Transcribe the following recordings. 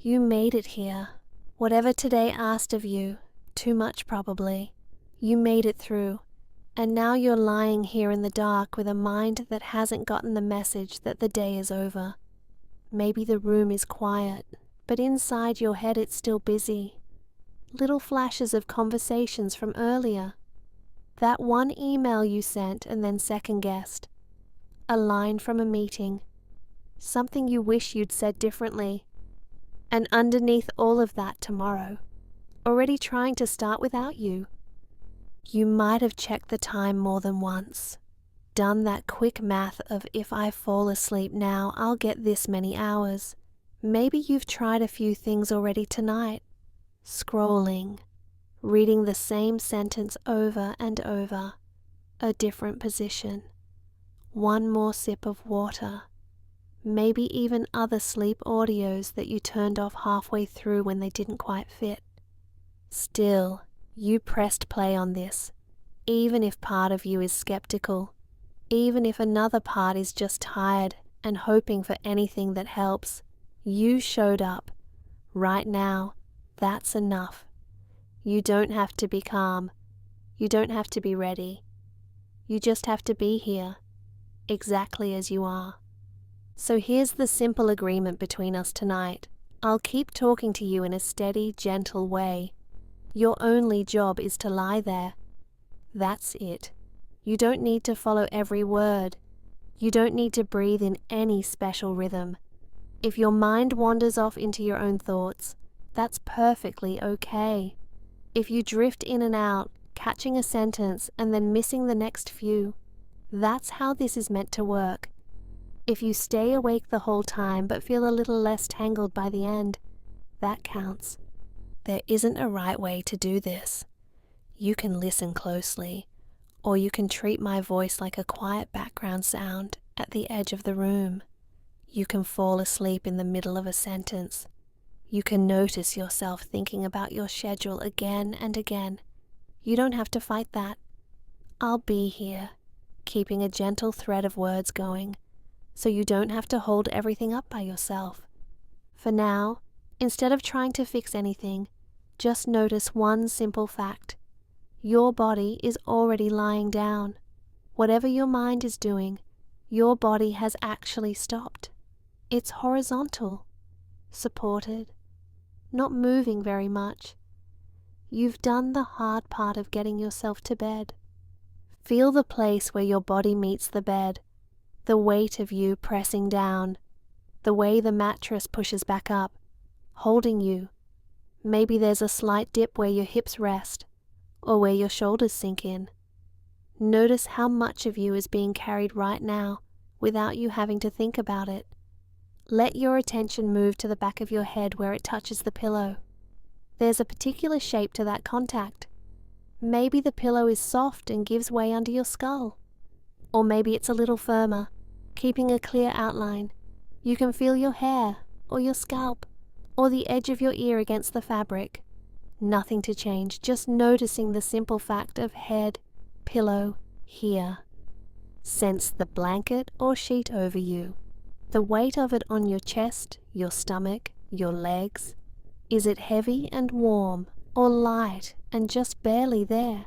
You made it here. Whatever today asked of you, too much probably, you made it through. And now you're lying here in the dark with a mind that hasn't gotten the message that the day is over. Maybe the room is quiet, but inside your head it's still busy. Little flashes of conversations from earlier. That one email you sent and then second-guessed. A line from a meeting. Something you wish you'd said differently. And underneath all of that tomorrow, already trying to start without you. You might have checked the time more than once. Done that quick math of if I fall asleep now, I'll get this many hours. Maybe you've tried a few things already tonight. Scrolling, reading the same sentence over and over, a different position. One more sip of water. Maybe even other sleep audios that you turned off halfway through when they didn't quite fit. Still, you pressed play on this, even if part of you is skeptical, even if another part is just tired and hoping for anything that helps. You showed up. Right now, that's enough. You don't have to be calm. You don't have to be ready. You just have to be here, exactly as you are. So here's the simple agreement between us tonight. I'll keep talking to you in a steady, gentle way. Your only job is to lie there. That's it. You don't need to follow every word. You don't need to breathe in any special rhythm. If your mind wanders off into your own thoughts, that's perfectly okay. If you drift in and out, catching a sentence and then missing the next few, that's how this is meant to work. If you stay awake the whole time but feel a little less tangled by the end, that counts. There isn't a right way to do this. You can listen closely, or you can treat my voice like a quiet background sound at the edge of the room. You can fall asleep in the middle of a sentence. You can notice yourself thinking about your schedule again and again. You don't have to fight that. I'll be here, keeping a gentle thread of words going, so you don't have to hold everything up by yourself. For now, instead of trying to fix anything, just notice one simple fact. Your body is already lying down. Whatever your mind is doing, your body has actually stopped. It's horizontal, supported, not moving very much. You've done the hard part of getting yourself to bed. Feel the place where your body meets the bed, the weight of you pressing down, the way the mattress pushes back up, holding you. Maybe there's a slight dip where your hips rest, or where your shoulders sink in. Notice how much of you is being carried right now without you having to think about it. Let your attention move to the back of your head where it touches the pillow. There's a particular shape to that contact. Maybe the pillow is soft and gives way under your skull. Or maybe it's a little firmer, keeping a clear outline. You can feel your hair, or your scalp, or the edge of your ear against the fabric. Nothing to change, just noticing the simple fact of head, pillow, here. Sense the blanket or sheet over you. The weight of it on your chest, your stomach, your legs. Is it heavy and warm, or light and just barely there?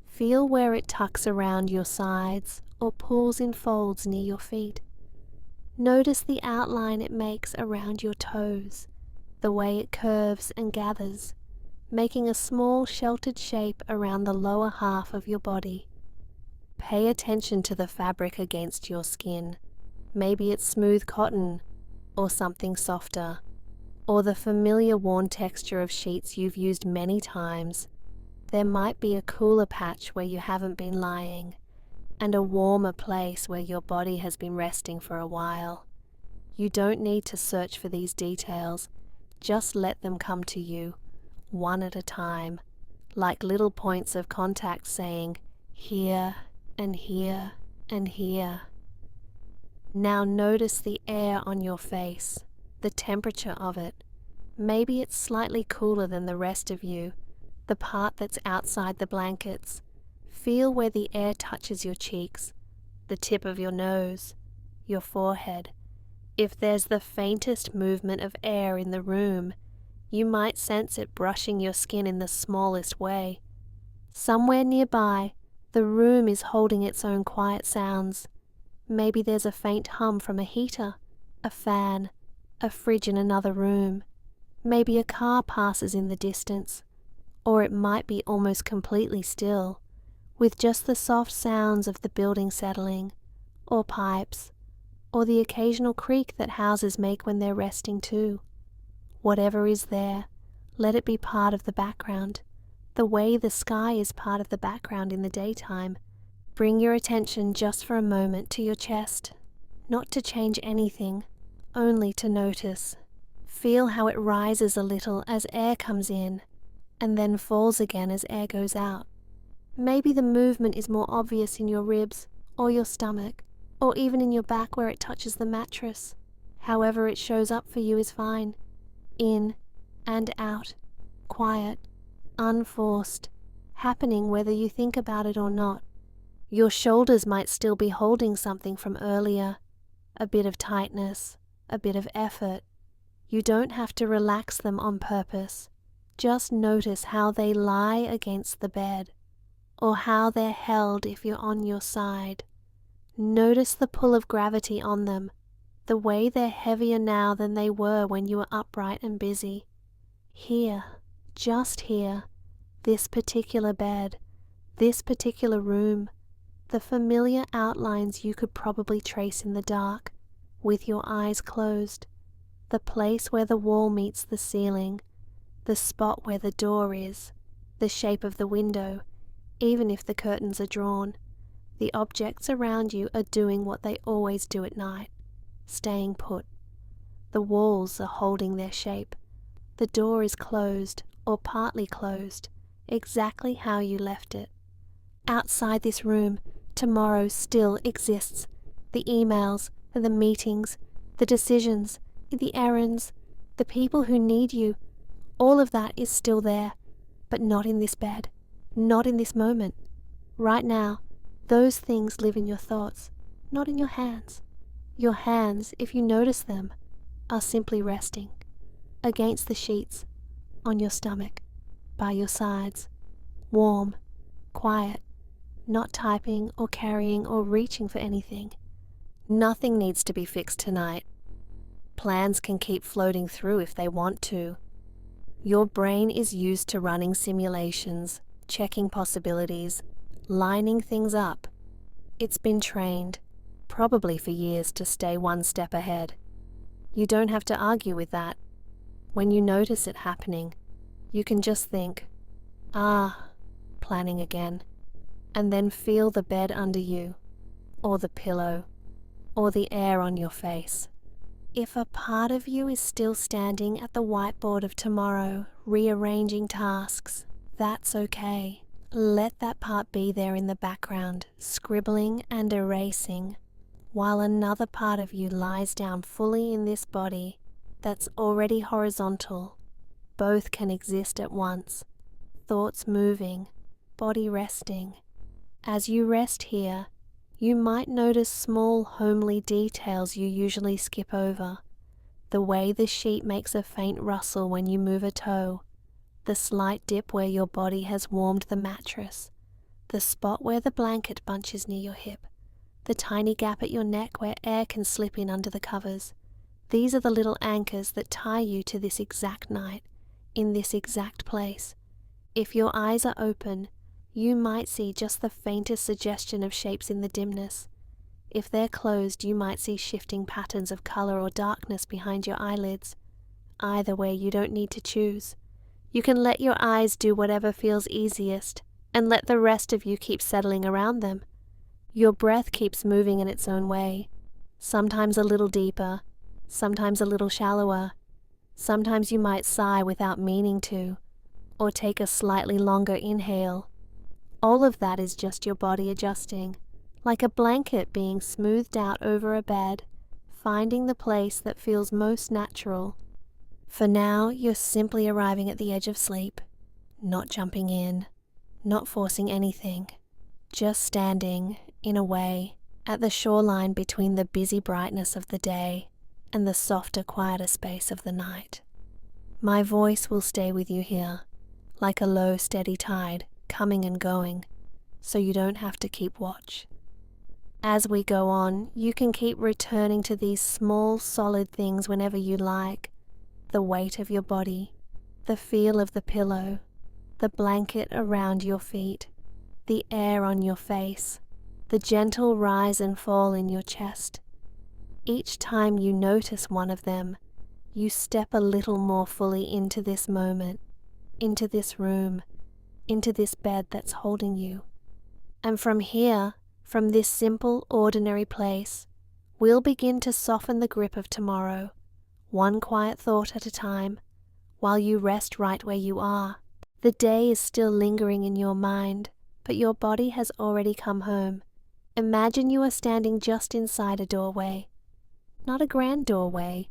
Feel where it tucks around your sides or pulls in folds near your feet. Notice the outline it makes around your toes, the way it curves and gathers, making a small sheltered shape around the lower half of your body. Pay attention to the fabric against your skin. Maybe it's smooth cotton, or something softer, or the familiar worn texture of sheets you've used many times. There might be a cooler patch where you haven't been lying, and a warmer place where your body has been resting for a while. You don't need to search for these details, just let them come to you, one at a time, like little points of contact saying, here and here and here. Now notice the air on your face, the temperature of it. Maybe it's slightly cooler than the rest of you, the part that's outside the blankets. Feel where the air touches your cheeks, the tip of your nose, your forehead, If there's the faintest movement of air in the room, you might sense it brushing your skin in the smallest way. Somewhere nearby, the room is holding its own quiet sounds. Maybe there's a faint hum from a heater, a fan, a fridge in another room. Maybe a car passes in the distance, or it might be almost completely still, with just the soft sounds of the building settling, or pipes, or the occasional creak that houses make when they're resting too. Whatever is there, let it be part of the background, the way the sky is part of the background in the daytime. Bring your attention just for a moment to your chest, not to change anything, only to notice. Feel how it rises a little as air comes in, and then falls again as air goes out. Maybe the movement is more obvious in your ribs, or your stomach, or even in your back where it touches the mattress. However it shows up for you is fine. In and out, quiet, unforced, happening whether you think about it or not. Your shoulders might still be holding something from earlier, a bit of tightness, a bit of effort. You don't have to relax them on purpose. Just notice how they lie against the bed, or how they're held if you're on your side. Notice the pull of gravity on them, the way they're heavier now than they were when you were upright and busy. Here, just here, this particular bed, this particular room, the familiar outlines you could probably trace in the dark, with your eyes closed, the place where the wall meets the ceiling, the spot where the door is, the shape of the window, even if the curtains are drawn. The objects around you are doing what they always do at night, staying put. The walls are holding their shape. The door is closed, or partly closed, exactly how you left it. Outside this room, tomorrow still exists. The emails, the meetings, the decisions, the errands, the people who need you, all of that is still there, but not in this bed, not in this moment. Right now, those things live in your thoughts, not in your hands. Your hands, if you notice them, are simply resting, against the sheets, on your stomach, by your sides, warm, quiet, not typing or carrying or reaching for anything. Nothing needs to be fixed tonight. Plans can keep floating through if they want to. Your brain is used to running simulations, checking possibilities, lining things up. It's been trained, probably for years, to stay one step ahead. You don't have to argue with that. When you notice it happening, you can just think, planning again, and then feel the bed under you, or the pillow, or the air on your face. If a part of you is still standing at the whiteboard of tomorrow, rearranging tasks, that's okay. Let that part be there in the background, scribbling and erasing, while another part of you lies down fully in this body that's already horizontal. Both can exist at once. Thoughts moving, body resting. As you rest here, you might notice small homely details you usually skip over. The way the sheet makes a faint rustle when you move a toe, the slight dip where your body has warmed the mattress, the spot where the blanket bunches near your hip, the tiny gap at your neck where air can slip in under the covers. These are the little anchors that tie you to this exact night, in this exact place. If your eyes are open, you might see just the faintest suggestion of shapes in the dimness. If they're closed, you might see shifting patterns of color or darkness behind your eyelids. Either way, you don't need to choose. You can let your eyes do whatever feels easiest, and let the rest of you keep settling around them. Your breath keeps moving in its own way, sometimes a little deeper, sometimes a little shallower. Sometimes you might sigh without meaning to, or take a slightly longer inhale. All of that is just your body adjusting, like a blanket being smoothed out over a bed, finding the place that feels most natural. For now, you're simply arriving at the edge of sleep, not jumping in, not forcing anything, just standing, in a way, at the shoreline between the busy brightness of the day and the softer, quieter space of the night. My voice will stay with you here, like a low, steady tide, coming and going, so you don't have to keep watch. As we go on, you can keep returning to these small, solid things whenever you like. The weight of your body, the feel of the pillow, the blanket around your feet, the air on your face, the gentle rise and fall in your chest. Each time you notice one of them, you step a little more fully into this moment, into this room, into this bed that's holding you. And from here, from this simple, ordinary place, we'll begin to soften the grip of tomorrow, one quiet thought at a time, while you rest right where you are. The day is still lingering in your mind, but your body has already come home. Imagine you are standing just inside a doorway. Not a grand doorway,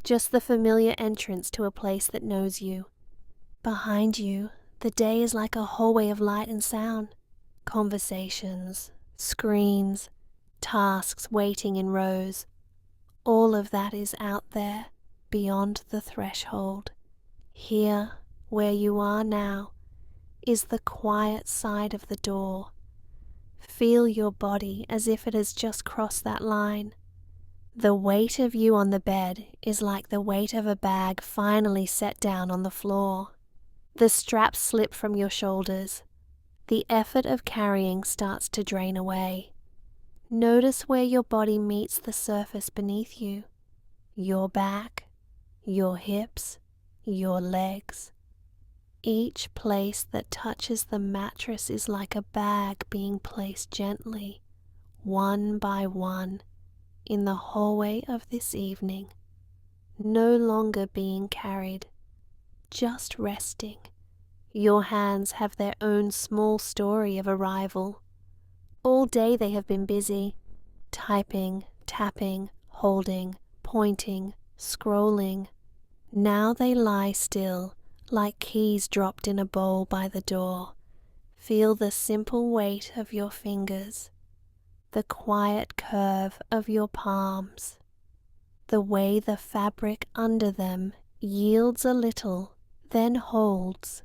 just the familiar entrance to a place that knows you. Behind you, the day is like a hallway of light and sound. Conversations, screens, tasks waiting in rows. All of that is out there, beyond the threshold. Here, where you are now, is the quiet side of the door. Feel your body as if it has just crossed that line. The weight of you on the bed is like the weight of a bag finally set down on the floor. The straps slip from your shoulders. The effort of carrying starts to drain away. Notice where your body meets the surface beneath you. Your back, your hips, your legs. Each place that touches the mattress is like a bag being placed gently, one by one, in the hallway of this evening. No longer being carried, just resting. Your hands have their own small story of arrival. All day they have been busy, typing, tapping, holding, pointing, scrolling. Now they lie still, like keys dropped in a bowl by the door. Feel the simple weight of your fingers, the quiet curve of your palms, the way the fabric under them yields a little, then holds.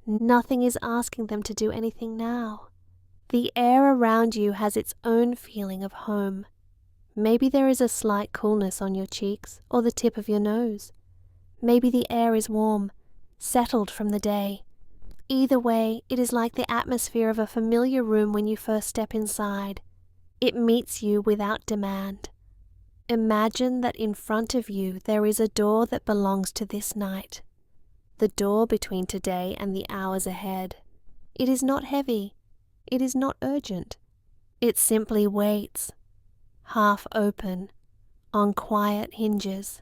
Nothing is asking them to do anything now. The air around you has its own feeling of home. Maybe there is a slight coolness on your cheeks or the tip of your nose. Maybe the air is warm, settled from the day. Either way, it is like the atmosphere of a familiar room when you first step inside. It meets you without demand. Imagine that in front of you there is a door that belongs to this night. The door between today and the hours ahead. It is not heavy. It is not urgent. It simply waits, half open, on quiet hinges.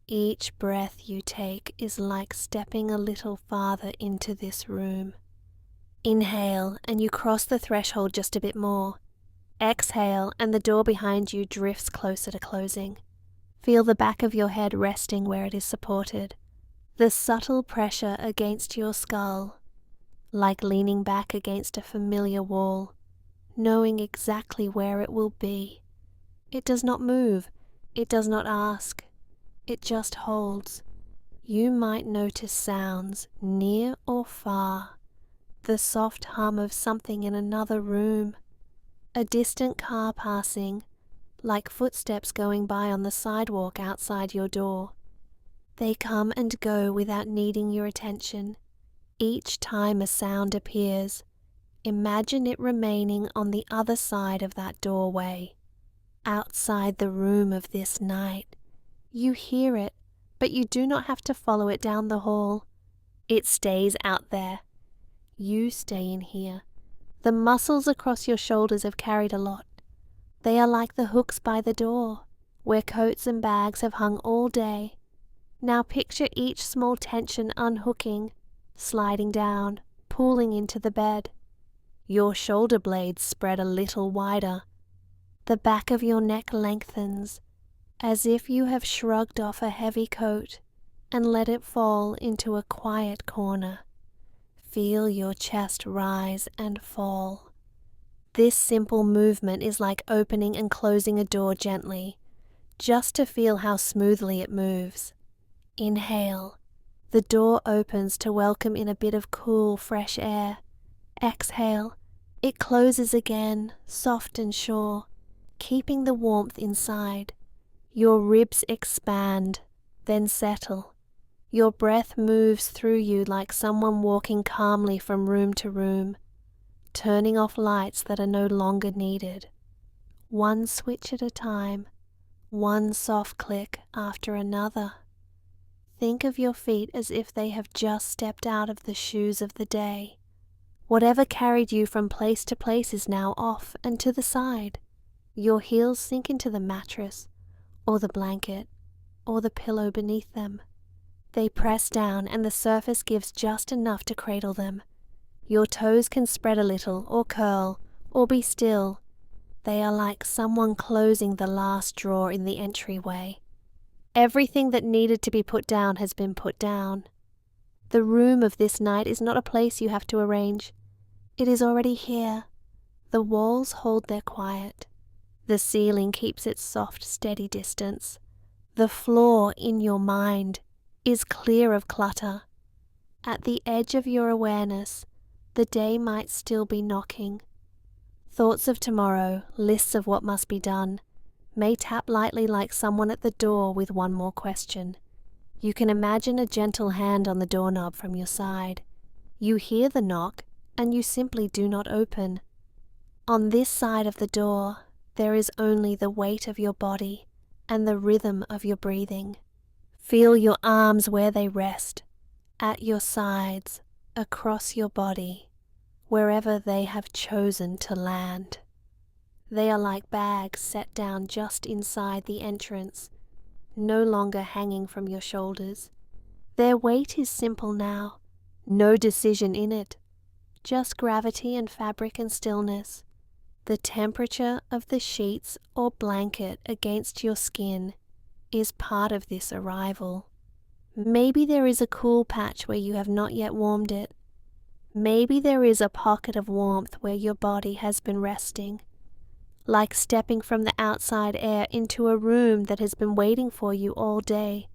Each breath you take is like stepping a little farther into this room. Inhale and you cross the threshold just a bit more. Exhale and the door behind you drifts closer to closing. Feel the back of your head resting where it is supported. The subtle pressure against your skull, like leaning back against a familiar wall, knowing exactly where it will be. It does not move, it does not ask, it just holds. You might notice sounds, near or far, the soft hum of something in another room, a distant car passing, like footsteps going by on the sidewalk outside your door. They come and go without needing your attention. Each time a sound appears, imagine it remaining on the other side of that doorway, outside the room of this night. You hear it, but you do not have to follow it down the hall. It stays out there. You stay in here. The muscles across your shoulders have carried a lot. They are like the hooks by the door, where coats and bags have hung all day. Now picture each small tension unhooking, sliding down, pooling into the bed. Your shoulder blades spread a little wider. The back of your neck lengthens, as if you have shrugged off a heavy coat and let it fall into a quiet corner. Feel your chest rise and fall. This simple movement is like opening and closing a door gently, just to feel how smoothly it moves. Inhale. The door opens to welcome in a bit of cool, fresh air. Exhale. It closes again, soft and sure, keeping the warmth inside. Your ribs expand, then settle. Your breath moves through you like someone walking calmly from room to room, turning off lights that are no longer needed. One switch at a time, one soft click after another. Think of your feet as if they have just stepped out of the shoes of the day. Whatever carried you from place to place is now off and to the side. Your heels sink into the mattress, or the blanket, or the pillow beneath them. They press down and the surface gives just enough to cradle them. Your toes can spread a little, or curl, or be still. They are like someone closing the last drawer in the entryway. Everything that needed to be put down has been put down. The room of this night is not a place you have to arrange. It is already here. The walls hold their quiet. The ceiling keeps its soft, steady distance. The floor in your mind is clear of clutter. At the edge of your awareness, the day might still be knocking. Thoughts of tomorrow, lists of what must be done, may tap lightly like someone at the door with one more question. You can imagine a gentle hand on the doorknob from your side. You hear the knock, and you simply do not open. On this side of the door, there is only the weight of your body and the rhythm of your breathing. Feel your arms where they rest, at your sides, across your body, wherever they have chosen to land. They are like bags set down just inside the entrance, no longer hanging from your shoulders. Their weight is simple now, no decision in it, just gravity and fabric and stillness. The temperature of the sheets or blanket against your skin is part of this arrival. Maybe there is a cool patch where you have not yet warmed it. Maybe there is a pocket of warmth where your body has been resting, like stepping from the outside air into a room that has been waiting for you all day.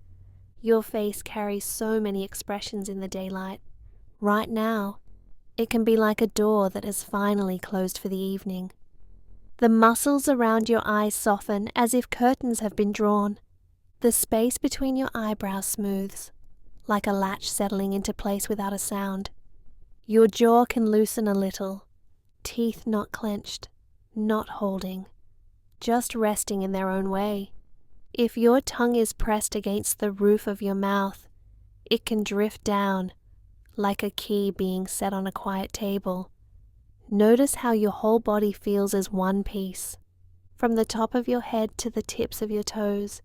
Your face carries so many expressions in the daylight. Right now, it can be like a door that has finally closed for the evening. The muscles around your eyes soften as if curtains have been drawn. The space between your eyebrows smooths, like a latch settling into place without a sound. Your jaw can loosen a little, teeth not clenched, not holding, just resting in their own way. If your tongue is pressed against the roof of your mouth, it can drift down, like a key being set on a quiet table. Notice how your whole body feels as one piece. From the top of your head to the tips of your toes,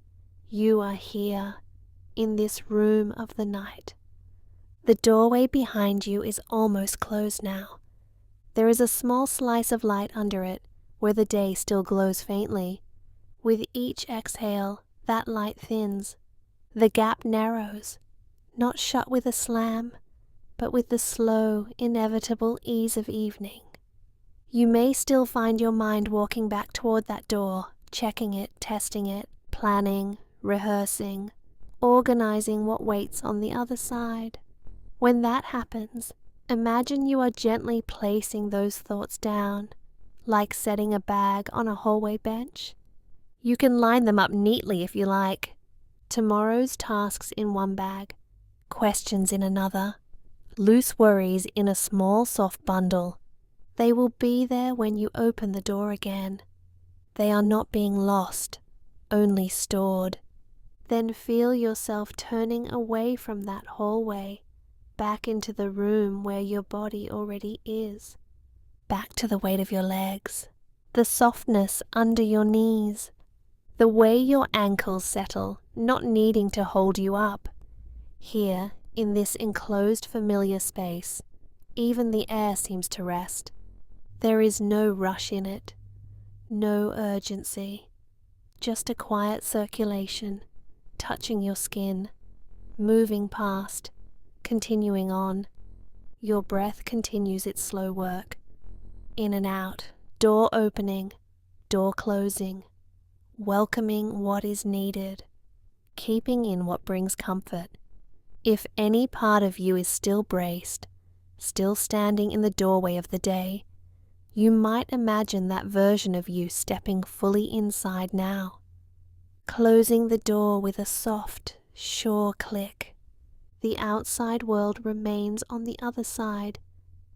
you are here, in this room of the night. The doorway behind you is almost closed now. There is a small slice of light under it, where the day still glows faintly. With each exhale, that light thins. The gap narrows, not shut with a slam, but with the slow, inevitable ease of evening. You may still find your mind walking back toward that door, checking it, testing it, planning, rehearsing, organizing what waits on the other side. When that happens, imagine you are gently placing those thoughts down, like setting a bag on a hallway bench. You can line them up neatly if you like. Tomorrow's tasks in one bag, questions in another, loose worries in a small soft bundle. They will be there when you open the door again. They are not being lost, only stored. Then feel yourself turning away from that hallway, back into the room where your body already is. Back to the weight of your legs, the softness under your knees, the way your ankles settle, not needing to hold you up. Here, in this enclosed familiar space, even the air seems to rest. There is no rush in it, no urgency, just a quiet circulation, touching your skin, moving past, continuing on. Your breath continues its slow work. In and out, door opening, door closing. welcoming what is needed, keeping in what brings comfort. If any part of you is still braced, still standing in the doorway of the day, you might imagine that version of you stepping fully inside now, closing the door with a soft, sure click. The outside world remains on the other side,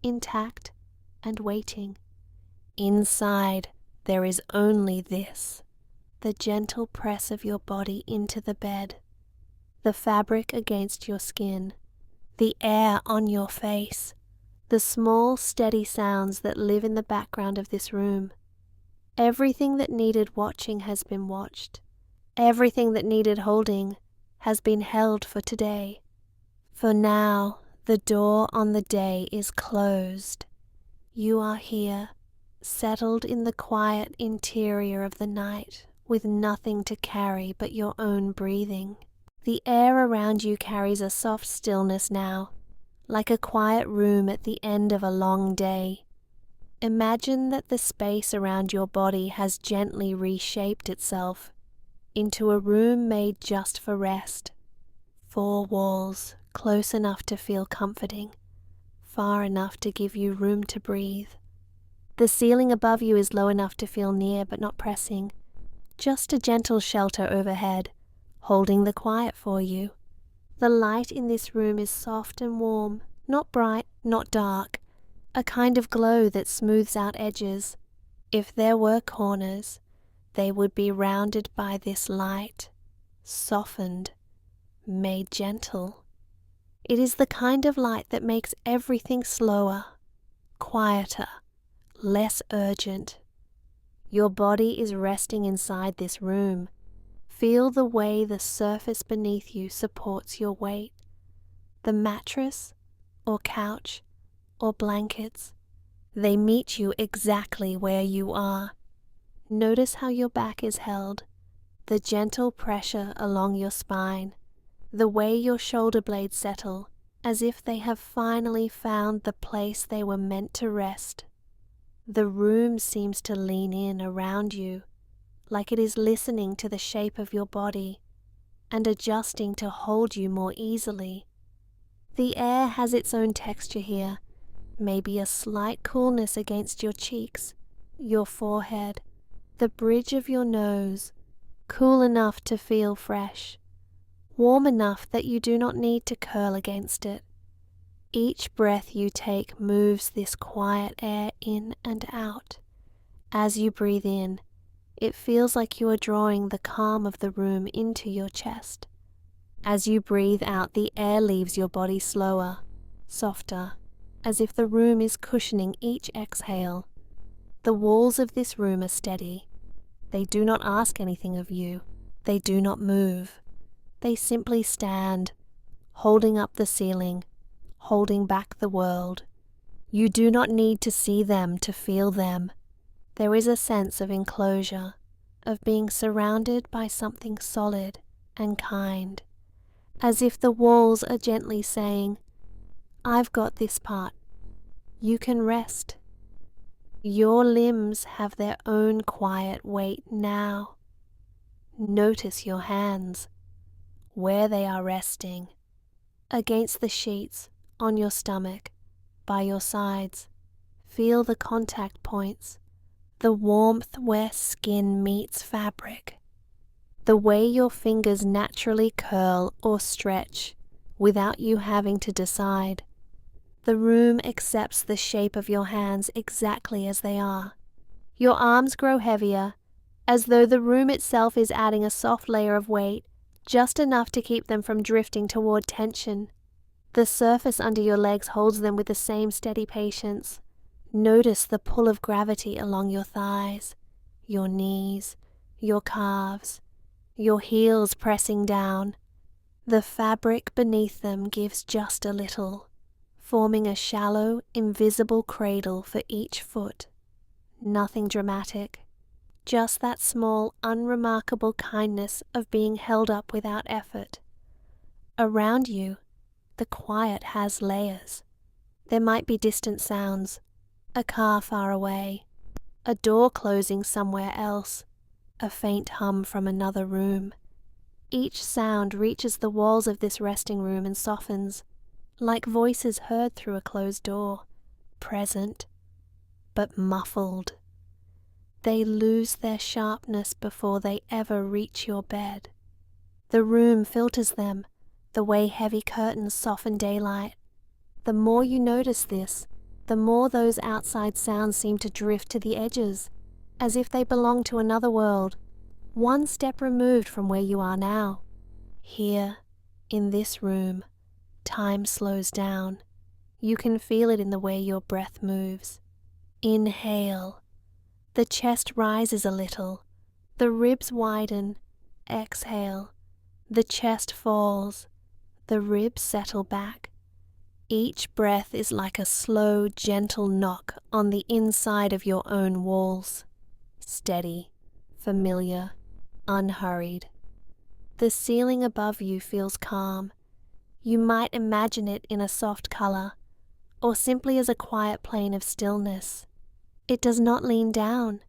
intact and waiting. Inside, there is only this: the gentle press of your body into the bed, the fabric against your skin, the air on your face, the small, steady sounds that live in the background of this room. Everything that needed watching has been watched. Everything that needed holding has been held for today. For now, the door on the day is closed. You are here, settled in the quiet interior of the night, with nothing to carry but your own breathing. The air around you carries a soft stillness now, like a quiet room at the end of a long day. Imagine that the space around your body has gently reshaped itself into a room made just for rest. 4 walls, close enough to feel comforting, far enough to give you room to breathe. The ceiling above you is low enough to feel near but not pressing, just a gentle shelter overhead, holding the quiet for you. The light in this room is soft and warm, not bright, not dark, a kind of glow that smooths out edges. If there were corners, they would be rounded by this light, softened, made gentle. It is the kind of light that makes everything slower, quieter, less urgent. Your body is resting inside this room. Feel the way the surface beneath you supports your weight. The mattress, or couch, or blankets, they meet you exactly where you are. Notice how your back is held, the gentle pressure along your spine, the way your shoulder blades settle, as if they have finally found the place they were meant to rest. The room seems to lean in around you, like it is listening to the shape of your body and adjusting to hold you more easily. The air has its own texture here, maybe a slight coolness against your cheeks, your forehead, the bridge of your nose, cool enough to feel fresh, warm enough that you do not need to curl against it. Each breath you take moves this quiet air in and out. As you breathe in, it feels like you are drawing the calm of the room into your chest. As you breathe out, the air leaves your body slower, softer, as if the room is cushioning each exhale. The walls of this room are steady. They do not ask anything of you. They do not move. They simply stand, holding up the ceiling, holding back the world. You do not need to see them to feel them. There is a sense of enclosure, of being surrounded by something solid and kind, as if the walls are gently saying, "I've got this part. You can rest." Your limbs have their own quiet weight now. Notice your hands, where they are resting, against the sheets, on your stomach, by your sides. Feel the contact points, the warmth where skin meets fabric, the way your fingers naturally curl or stretch without you having to decide. The room accepts the shape of your hands exactly as they are. Your arms grow heavier, as though the room itself is adding a soft layer of weight, just enough to keep them from drifting toward tension. The surface under your legs holds them with the same steady patience. Notice the pull of gravity along your thighs, your knees, your calves, your heels pressing down. The fabric beneath them gives just a little, forming a shallow, invisible cradle for each foot. Nothing dramatic, just that small, unremarkable kindness of being held up without effort. Around you, the quiet has layers. There might be distant sounds, a car far away, a door closing somewhere else, a faint hum from another room. Each sound reaches the walls of this resting room and softens, like voices heard through a closed door, present, but muffled. They lose their sharpness before they ever reach your bed. The room filters them, the way heavy curtains soften daylight. The more you notice this, the more those outside sounds seem to drift to the edges, as if they belong to another world, one step removed from where you are now. Here, in this room, time slows down. You can feel it in the way your breath moves. Inhale. The chest rises a little. The ribs widen. Exhale. The chest falls. The ribs settle back. Each breath is like a slow, gentle knock on the inside of your own walls. Steady, familiar, unhurried. The ceiling above you feels calm. You might imagine it in a soft color, or simply as a quiet plane of stillness. It does not lean down.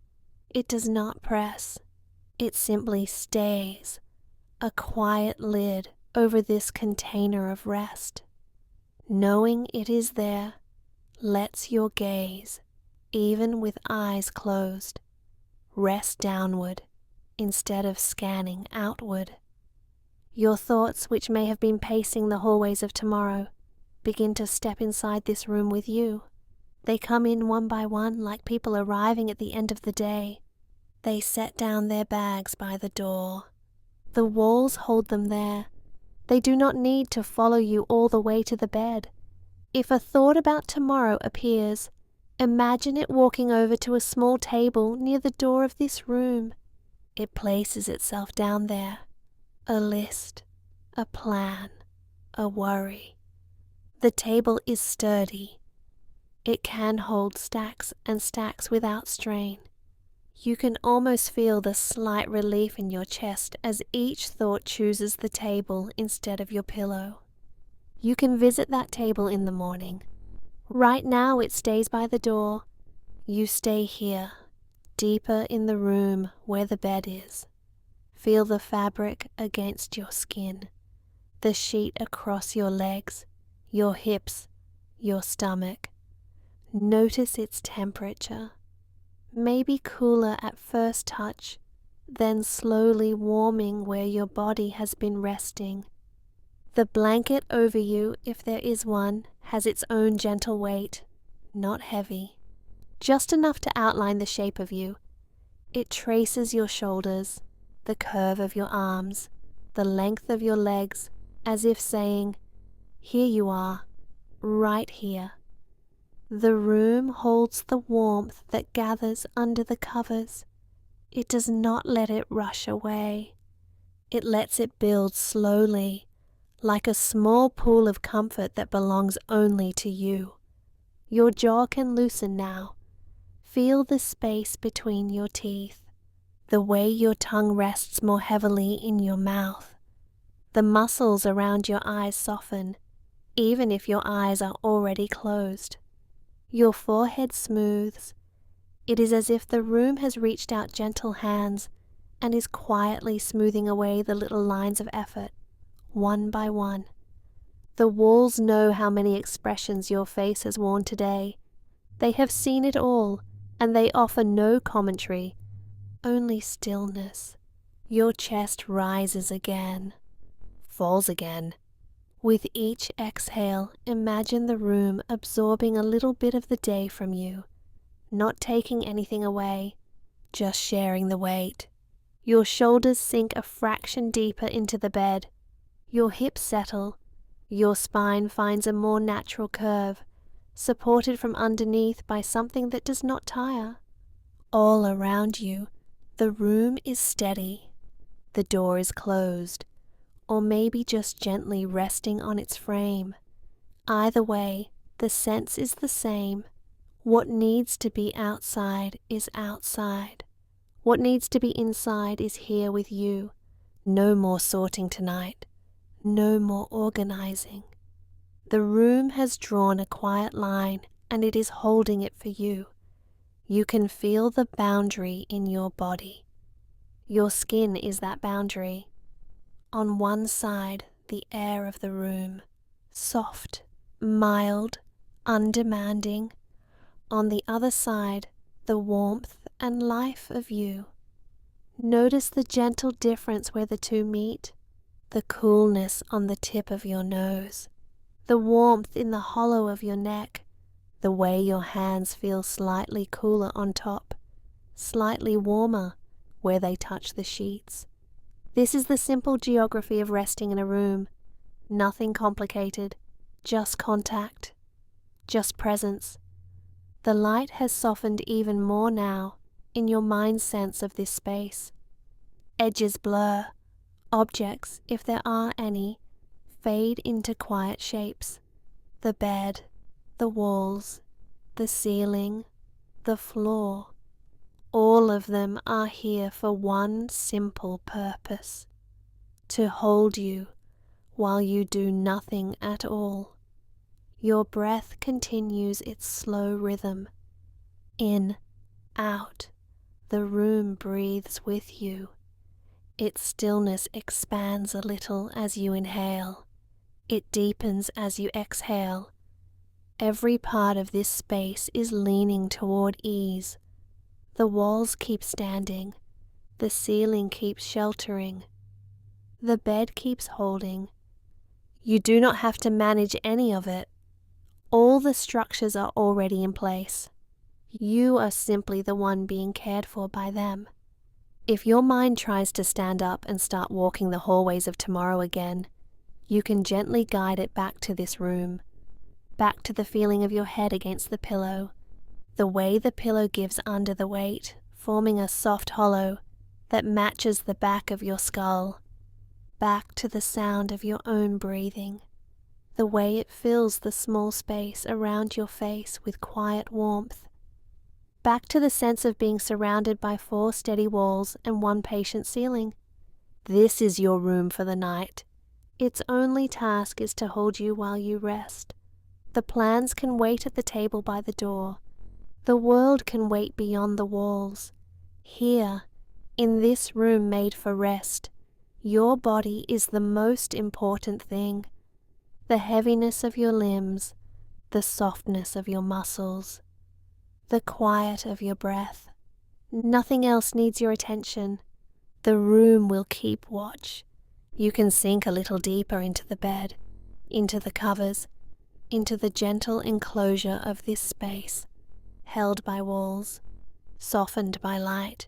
It does not press. It simply stays, a quiet lid over this container of rest. Knowing it is there lets your gaze, even with eyes closed, rest downward instead of scanning outward. Your thoughts, which may have been pacing the hallways of tomorrow, begin to step inside this room with you. They come in one by one like people arriving at the end of the day. They set down their bags by the door. The walls hold them there. They do not need to follow you all the way to the bed. If a thought about tomorrow appears, imagine it walking over to a small table near the door of this room. It places itself down there. A list, a plan, a worry. The table is sturdy. It can hold stacks and stacks without strain. You can almost feel the slight relief in your chest as each thought chooses the table instead of your pillow. You can visit that table in the morning. Right now it stays by the door. You stay here, deeper in the room where the bed is. Feel the fabric against your skin, the sheet across your legs, your hips, your stomach. Notice its temperature. Maybe cooler at first touch, then slowly warming where your body has been resting. The blanket over you, if there is one, has its own gentle weight, not heavy, just enough to outline the shape of you. It traces your shoulders, the curve of your arms, the length of your legs, as if saying, "Here you are, right here." The room holds the warmth that gathers under the covers. It does not let it rush away. It lets it build slowly, like a small pool of comfort that belongs only to you. Your jaw can loosen now. Feel the space between your teeth, the way your tongue rests more heavily in your mouth. The muscles around your eyes soften, even if your eyes are already closed. Your forehead smooths. It is as if the room has reached out gentle hands and is quietly smoothing away the little lines of effort, one by one. The walls know how many expressions your face has worn today. They have seen it all, and they offer no commentary, only stillness. Your chest rises again, falls again. With each exhale, imagine the room absorbing a little bit of the day from you, not taking anything away, just sharing the weight. Your shoulders sink a fraction deeper into the bed. Your hips settle. Your spine finds a more natural curve, supported from underneath by something that does not tire. All around you, the room is steady. The door is closed, or maybe just gently resting on its frame. Either way, the sense is the same. What needs to be outside is outside. What needs to be inside is here with you. No more sorting tonight. No more organizing. The room has drawn a quiet line, and it is holding it for you. You can feel the boundary in your body. Your skin is that boundary. On one side, the air of the room, soft, mild, undemanding. On the other side, the warmth and life of you. Notice the gentle difference where the two meet, the coolness on the tip of your nose, the warmth in the hollow of your neck, the way your hands feel slightly cooler on top, slightly warmer where they touch the sheets. This is the simple geography of resting in a room. Nothing complicated, just contact, just presence. The light has softened even more now in your mind's sense of this space. Edges blur, objects, if there are any, fade into quiet shapes. The bed, the walls, the ceiling, the floor, all of them are here for one simple purpose: to hold you while you do nothing at all. Your breath continues its slow rhythm. In, out, the room breathes with you. Its stillness expands a little as you inhale. It deepens as you exhale. Every part of this space is leaning toward ease. The walls keep standing. The ceiling keeps sheltering. The bed keeps holding. You do not have to manage any of it. All the structures are already in place. You are simply the one being cared for by them. If your mind tries to stand up and start walking the hallways of tomorrow again, you can gently guide it back to this room, back to the feeling of your head against the pillow, the way the pillow gives under the weight, forming a soft hollow that matches the back of your skull, back to the sound of your own breathing, the way it fills the small space around your face with quiet warmth, back to the sense of being surrounded by 4 steady walls and 1 patient ceiling. This is your room for the night. Its only task is to hold you while you rest. The plans can wait at the table by the door. The world can wait beyond the walls. Here, in this room made for rest, your body is the most important thing. The heaviness of your limbs, the softness of your muscles, the quiet of your breath. Nothing else needs your attention. The room will keep watch. You can sink a little deeper into the bed, into the covers, into the gentle enclosure of this space, held by walls, softened by light,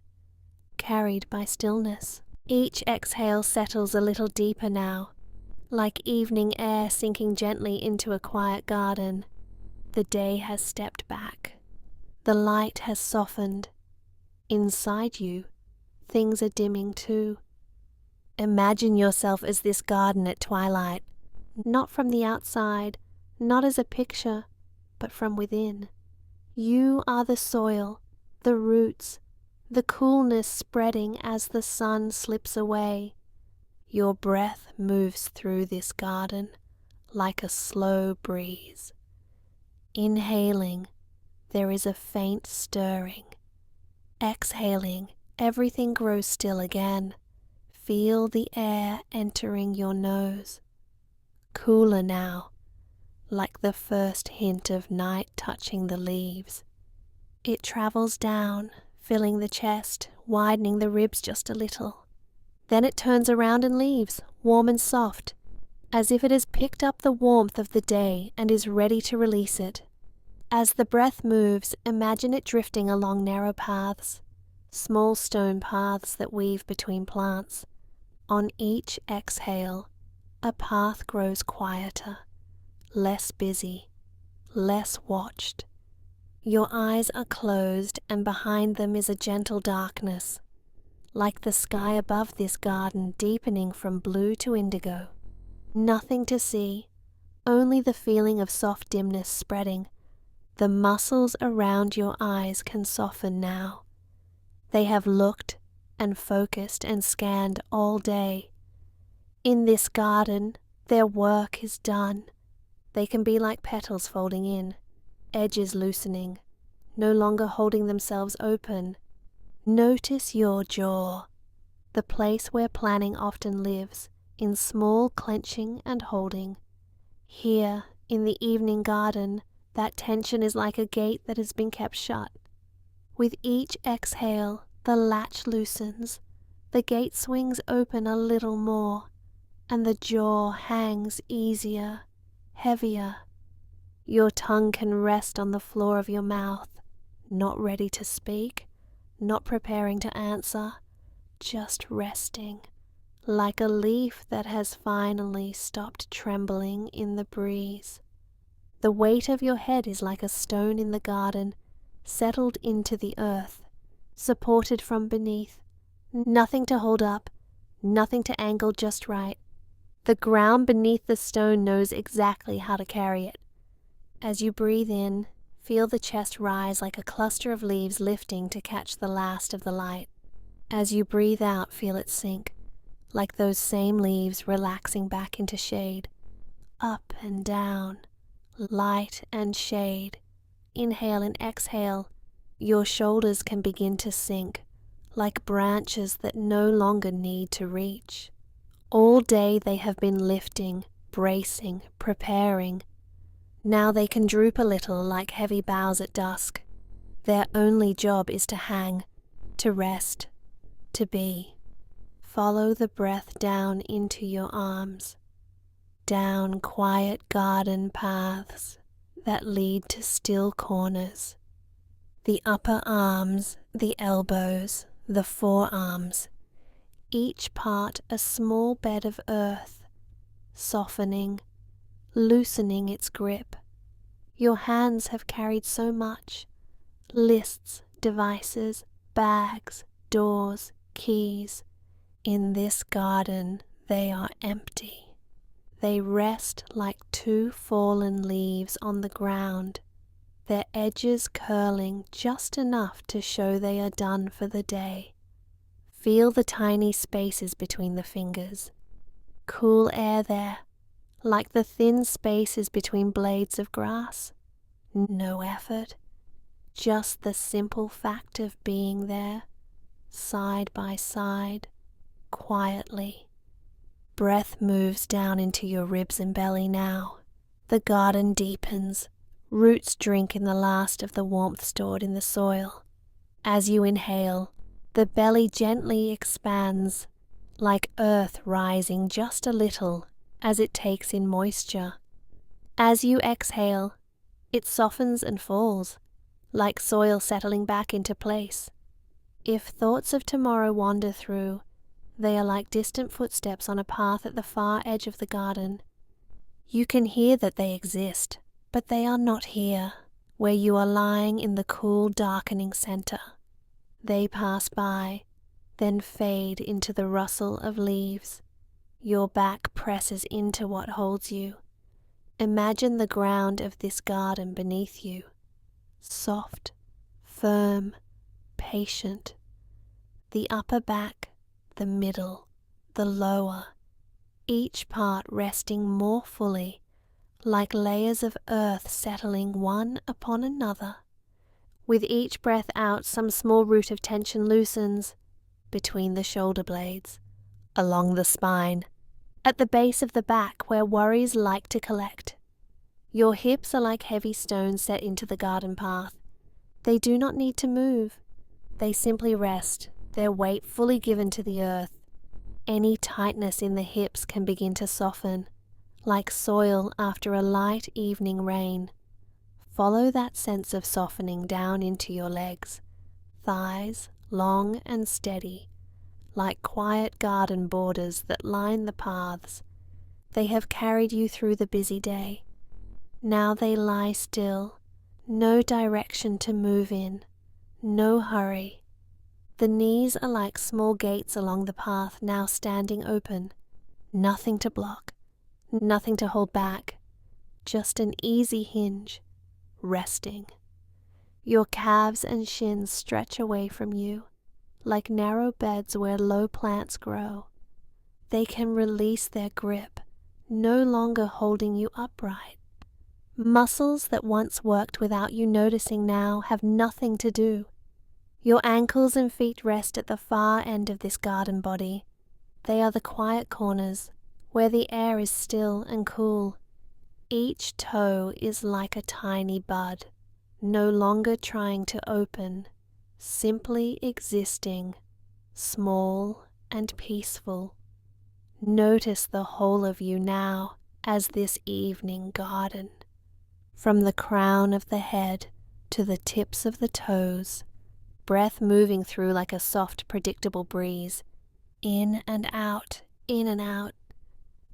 carried by stillness. Each exhale settles a little deeper now, like evening air sinking gently into a quiet garden. The day has stepped back. The light has softened. Inside you, things are dimming too. Imagine yourself as this garden at twilight, not from the outside, not as a picture, but from within. You are the soil, the roots, the coolness spreading as the sun slips away. Your breath moves through this garden like a slow breeze. Inhaling, there is a faint stirring. Exhaling, everything grows still again. Feel the air entering your nose. Cooler now, like the first hint of night touching the leaves. It travels down, filling the chest, widening the ribs just a little. Then it turns around and leaves, warm and soft, as if it has picked up the warmth of the day and is ready to release it. As the breath moves, imagine it drifting along narrow paths, small stone paths that weave between plants. On each exhale, a path grows quieter, less busy, less watched. Your eyes are closed and behind them is a gentle darkness, like the sky above this garden deepening from blue to indigo. Nothing to see, only the feeling of soft dimness spreading. The muscles around your eyes can soften now. They have looked and focused and scanned all day. In this garden, their work is done. They can be like petals folding in, edges loosening, no longer holding themselves open. Notice your jaw. the place where planning often lives, in small clenching and holding. Here, in the evening garden, that tension is like a gate that has been kept shut. With each exhale, the latch loosens, the gate swings open a little more, and the jaw hangs easier, heavier. Your tongue can rest on the floor of your mouth, not ready to speak, not preparing to answer, just resting, like a leaf that has finally stopped trembling in the breeze. The weight of your head is like a stone in the garden, settled into the earth, supported from beneath, nothing to hold up, nothing to angle just right. The ground beneath the stone knows exactly how to carry it. As you breathe in, feel the chest rise like a cluster of leaves lifting to catch the last of the light. As you breathe out, feel it sink, like those same leaves relaxing back into shade, up and down, light and shade. Inhale and exhale, your shoulders can begin to sink, like branches that no longer need to reach. All day they have been lifting, bracing, preparing. Now they can droop a little like heavy boughs at dusk. Their only job is to hang, to rest, to be. Follow the breath down into your arms, down quiet garden paths that lead to still corners. The upper arms, the elbows, the forearms, each part a small bed of earth, softening, loosening its grip. Your hands have carried so much, lists, devices, bags, doors, keys. In this garden they are empty. They rest like two fallen leaves on the ground, their edges curling just enough to show they are done for the day. Feel the tiny spaces between the fingers. Cool air there, like the thin spaces between blades of grass. No effort, just the simple fact of being there, side by side, quietly. Breath moves down into your ribs and belly now. The garden deepens. Roots drink in the last of the warmth stored in the soil. As you inhale, the belly gently expands, like earth rising just a little as it takes in moisture. As you exhale, it softens and falls, like soil settling back into place. If thoughts of tomorrow wander through, they are like distant footsteps on a path at the far edge of the garden. You can hear that they exist, but they are not here, where you are lying in the cool, darkening center. They pass by, then fade into the rustle of leaves. Your back presses into what holds you. Imagine the ground of this garden beneath you, soft, firm, patient. The upper back, the middle, the lower, each part resting more fully, like layers of earth settling one upon another. With each breath out, some small root of tension loosens, between the shoulder blades, along the spine, at the base of the back where worries like to collect. Your hips are like heavy stones set into the garden path. They do not need to move. They simply rest, their weight fully given to the earth. Any tightness in the hips can begin to soften, like soil after a light evening rain. Follow that sense of softening down into your legs, thighs long and steady, like quiet garden borders that line the paths. They have carried you through the busy day. Now they lie still, no direction to move in, no hurry. The knees are like small gates along the path now standing open, nothing to block, nothing to hold back, just an easy hinge, resting. Your calves and shins stretch away from you, like narrow beds where low plants grow. They can release their grip, no longer holding you upright. Muscles that once worked without you noticing now have nothing to do. Your ankles and feet rest at the far end of this garden body. They are the quiet corners, where the air is still and cool. Each toe is like a tiny bud, no longer trying to open, simply existing, small and peaceful. Notice the whole of you now as this evening garden. From the crown of the head to the tips of the toes, breath moving through like a soft, predictable breeze, in and out, in and out.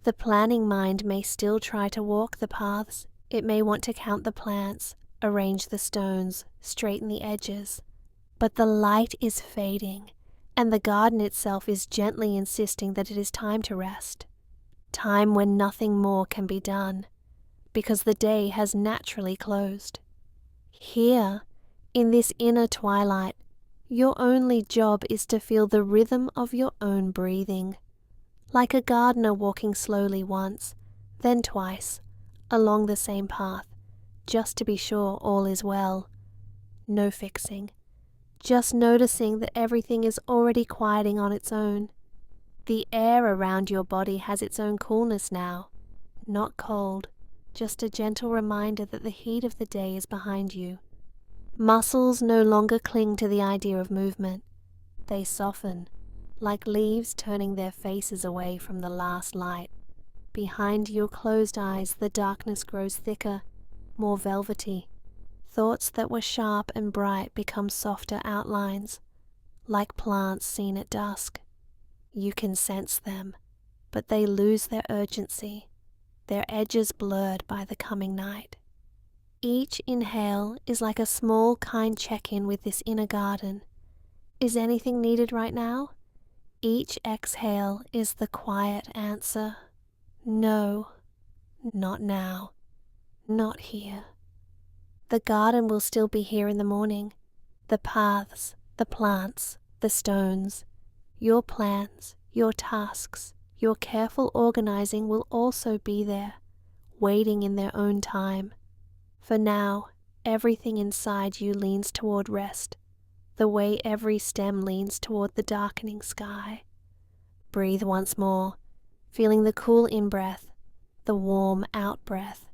The planning mind may still try to walk the paths. It may want to count the plants, arrange the stones, straighten the edges. But the light is fading, and the garden itself is gently insisting that it is time to rest. Time when nothing more can be done, because the day has naturally closed. Here, in this inner twilight, your only job is to feel the rhythm of your own breathing, like a gardener walking slowly once, then twice, along the same path, just to be sure all is well. No fixing, just noticing that everything is already quieting on its own. The air around your body has its own coolness now, not cold, just a gentle reminder that the heat of the day is behind you. Muscles no longer cling to the idea of movement. They soften, like leaves turning their faces away from the last light. Behind your closed eyes, the darkness grows thicker, more velvety. Thoughts that were sharp and bright become softer outlines, like plants seen at dusk. You can sense them, but they lose their urgency, their edges blurred by the coming night. Each inhale is like a small, kind check-in with this inner garden. Is anything needed right now? Each exhale is the quiet answer. No, not now, not here. The garden will still be here in the morning. The paths, the plants, the stones, your plans, your tasks, your careful organizing will also be there, waiting in their own time. For now, everything inside you leans toward rest, the way every stem leans toward the darkening sky. Breathe once more, feeling the cool in-breath, the warm out-breath.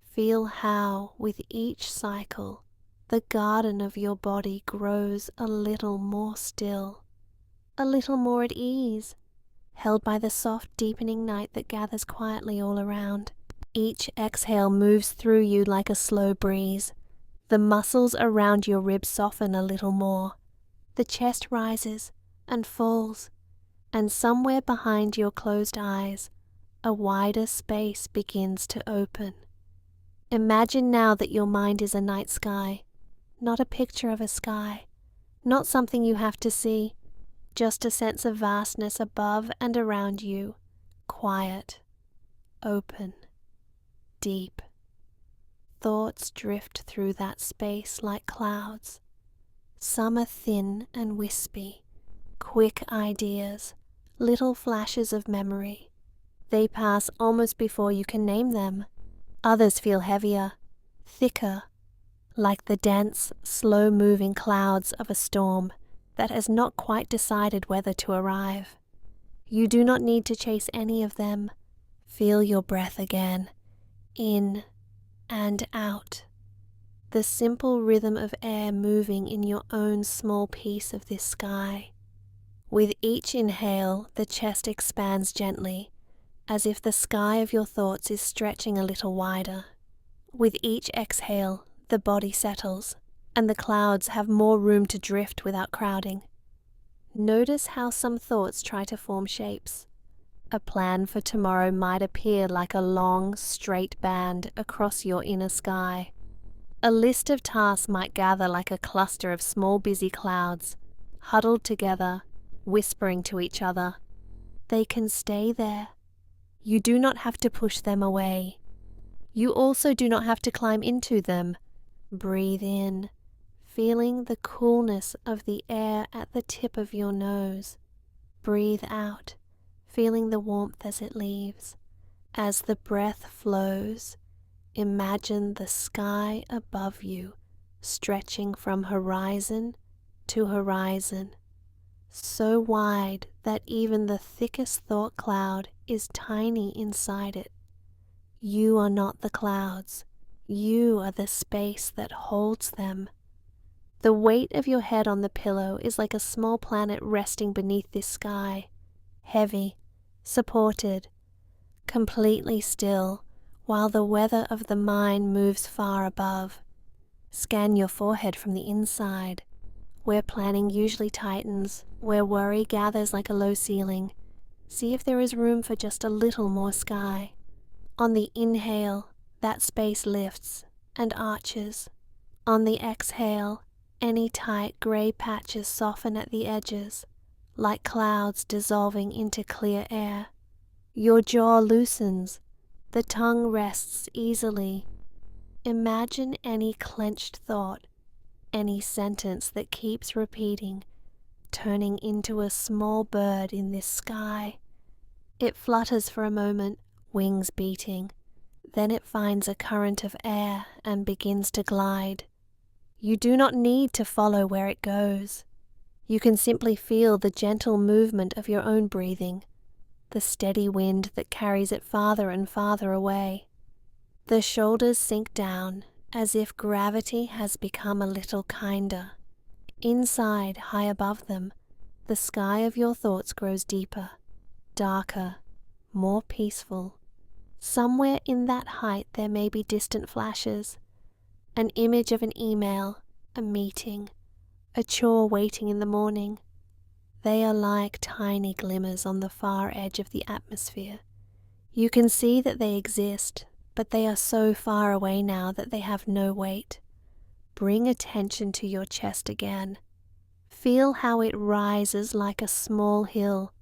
Feel how, with each cycle, the garden of your body grows a little more still, a little more at ease, held by the soft, deepening night that gathers quietly all around. Each exhale moves through you like a slow breeze. The muscles around your ribs soften a little more. The chest rises and falls, and somewhere behind your closed eyes, a wider space begins to open. Imagine now that your mind is a night sky, not a picture of a sky, not something you have to see, just a sense of vastness above and around you, quiet, open, deep. Thoughts drift through that space like clouds. Some are thin and wispy, quick ideas, little flashes of memory. They pass almost before you can name them. Others feel heavier, thicker, like the dense, slow-moving clouds of a storm that has not quite decided whether to arrive. You do not need to chase any of them. Feel your breath again, in and out. The simple rhythm of air moving in your own small piece of this sky. With each inhale, the chest expands gently, as if the sky of your thoughts is stretching a little wider. With each exhale, the body settles, and the clouds have more room to drift without crowding. Notice how some thoughts try to form shapes. A plan for tomorrow might appear like a long, straight band across your inner sky. A list of tasks might gather like a cluster of small busy clouds, huddled together, whispering to each other. They can stay there. You do not have to push them away. You also do not have to climb into them. Breathe in, feeling the coolness of the air at the tip of your nose. Breathe out, feeling the warmth as it leaves. As the breath flows, imagine the sky above you, stretching from horizon to horizon, so wide that even the thickest thought cloud is tiny inside it. You are not the clouds. You are the space that holds them. The weight of your head on the pillow is like a small planet resting beneath this sky, heavy, supported, completely still, while the weather of the mind moves far above. Scan your forehead from the inside, where planning usually tightens, where worry gathers like a low ceiling. See if there is room for just a little more sky. On the inhale, that space lifts and arches. On the exhale, any tight grey patches soften at the edges, like clouds dissolving into clear air. Your jaw loosens, the tongue rests easily. Imagine any clenched thought, any sentence that keeps repeating, turning into a small bird in this sky. It flutters for a moment, wings beating. Then it finds a current of air and begins to glide. You do not need to follow where it goes. You can simply feel the gentle movement of your own breathing, the steady wind that carries it farther and farther away. The shoulders sink down as if gravity has become a little kinder. Inside, high above them, the sky of your thoughts grows deeper, darker, more peaceful. Somewhere in that height there may be distant flashes, an image of an email, a meeting, a chore waiting in the morning. They are like tiny glimmers on the far edge of the atmosphere. You can see that they exist, but they are so far away now that they have no weight. Bring attention to your chest again. Feel how it rises like a small hill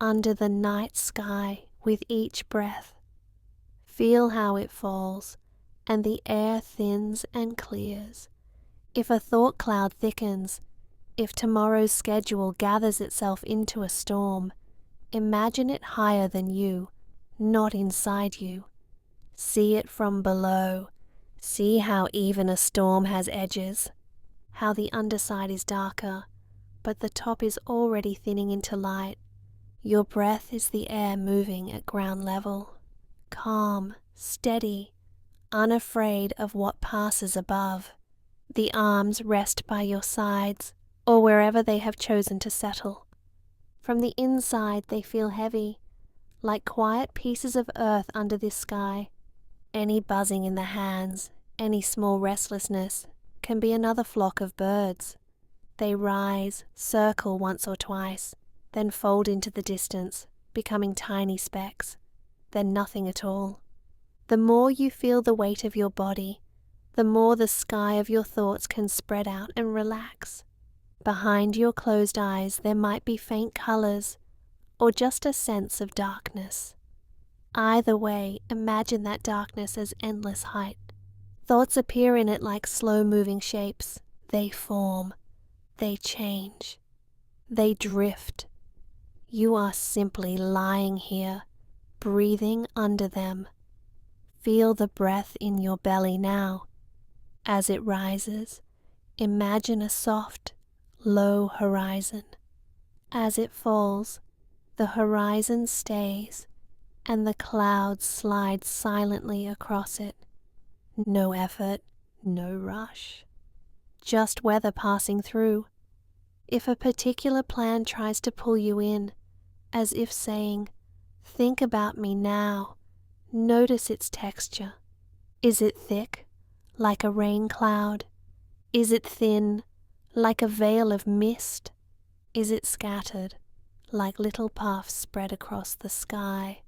under the night sky with each breath. Feel how it falls, and the air thins and clears. If a thought cloud thickens, if tomorrow's schedule gathers itself into a storm, imagine it higher than you, not inside you. See it from below. See how even a storm has edges, how the underside is darker, but the top is already thinning into light. Your breath is the air moving at ground level, calm, steady, unafraid of what passes above. The arms rest by your sides, or wherever they have chosen to settle. From the inside they feel heavy, like quiet pieces of earth under this sky. Any buzzing in the hands, any small restlessness, can be another flock of birds. They rise, circle once or twice, then fold into the distance, becoming tiny specks, then nothing at all. The more you feel the weight of your body, the more the sky of your thoughts can spread out and relax. Behind your closed eyes there might be faint colors, or just a sense of darkness. Either way, imagine that darkness as endless height. Thoughts appear in it like slow-moving shapes. They form. They change. They drift. You are simply lying here, breathing under them. Feel the breath in your belly now. As it rises, imagine a soft, low horizon. As it falls, the horizon stays, and the clouds slide silently across it. No effort, no rush. Just weather passing through. If a particular plan tries to pull you in, as if saying, "Think about me now," notice its texture. Is it thick, like a rain cloud? Is it thin, like a veil of mist? Is it scattered, like little puffs spread across the sky?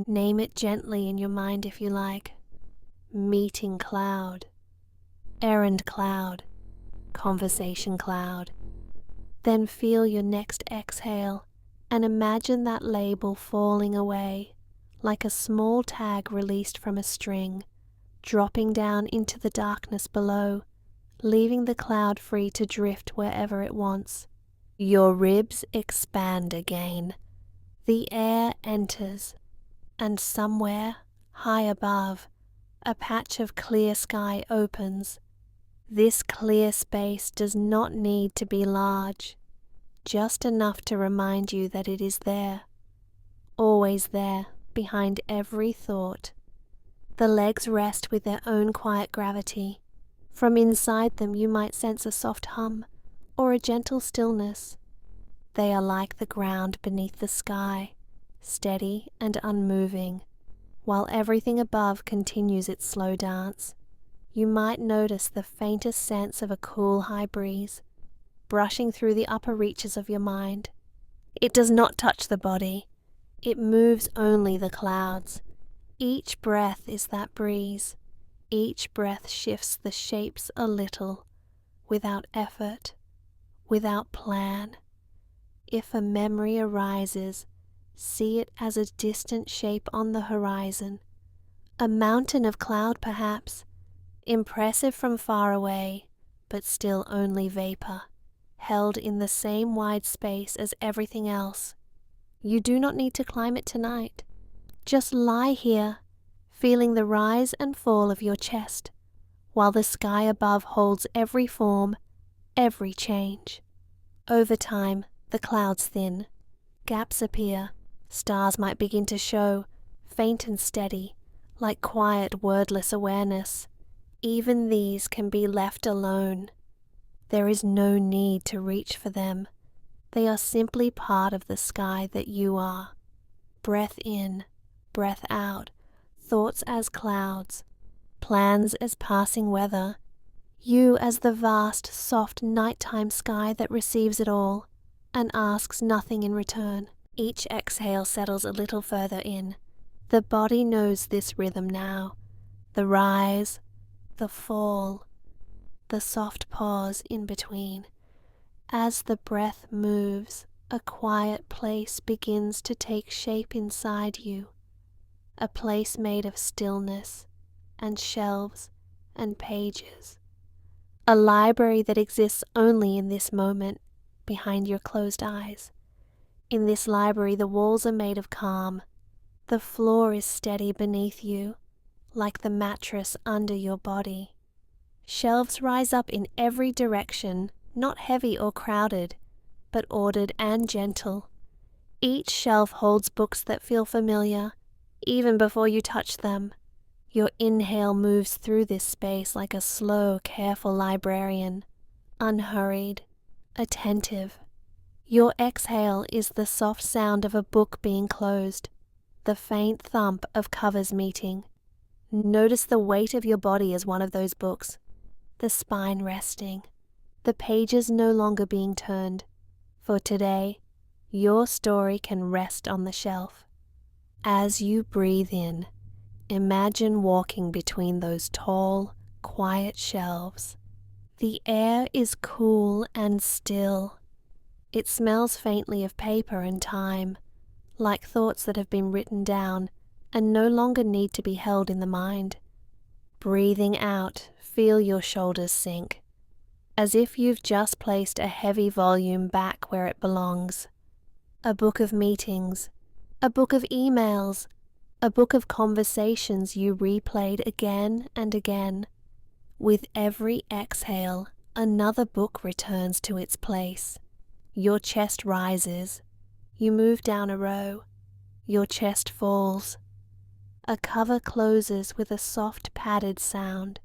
Name it gently in your mind if you like. Meeting cloud, errand cloud, conversation cloud. Then feel your next exhale and imagine that label falling away, like a small tag released from a string, dropping down into the darkness below, leaving the cloud free to drift wherever it wants. Your ribs expand again. The air enters, and somewhere, high above, a patch of clear sky opens. This clear space does not need to be large, just enough to remind you that it is there, always there, behind every thought. The legs rest with their own quiet gravity. From inside them you might sense a soft hum or a gentle stillness. They are like the ground beneath the sky, steady and unmoving, while everything above continues its slow dance. You might notice the faintest sense of a cool high breeze, brushing through the upper reaches of your mind. It does not touch the body, it moves only the clouds. Each breath is that breeze. Each breath shifts the shapes a little, without effort, without plan. If a memory arises, see it as a distant shape on the horizon, a mountain of cloud perhaps, impressive from far away, but still only vapor, held in the same wide space as everything else. You do not need to climb it tonight. Just lie here, feeling the rise and fall of your chest, while the sky above holds every form, every change. Over time, the clouds thin, gaps appear, stars might begin to show, faint and steady, like quiet, wordless awareness. Even these can be left alone. There is no need to reach for them. They are simply part of the sky that you are. Breath in, breath out, thoughts as clouds, plans as passing weather, you as the vast, soft nighttime sky that receives it all and asks nothing in return. Each exhale settles a little further in. The body knows this rhythm now. The rise, the fall, the soft pause in between. As the breath moves, a quiet place begins to take shape inside you. A place made of stillness and shelves and pages. A library that exists only in this moment, behind your closed eyes. In this library the walls are made of calm. The floor is steady beneath you, like the mattress under your body. Shelves rise up in every direction, not heavy or crowded, but ordered and gentle. Each shelf holds books that feel familiar, even before you touch them. Your inhale moves through this space like a slow, careful librarian, unhurried, attentive. Your exhale is the soft sound of a book being closed, the faint thump of covers meeting. Notice the weight of your body as one of those books, the spine resting, the pages no longer being turned. For today, your story can rest on the shelf. As you breathe in, imagine walking between those tall, quiet shelves. The air is cool and still. It smells faintly of paper and time, like thoughts that have been written down and no longer need to be held in the mind. Breathing out, feel your shoulders sink, as if you've just placed a heavy volume back where it belongs. A book of meetings, a book of emails, a book of conversations you replayed again and again. With every exhale, another book returns to its place. Your chest rises. You move down a row. Your chest falls. A cover closes with a soft padded sound.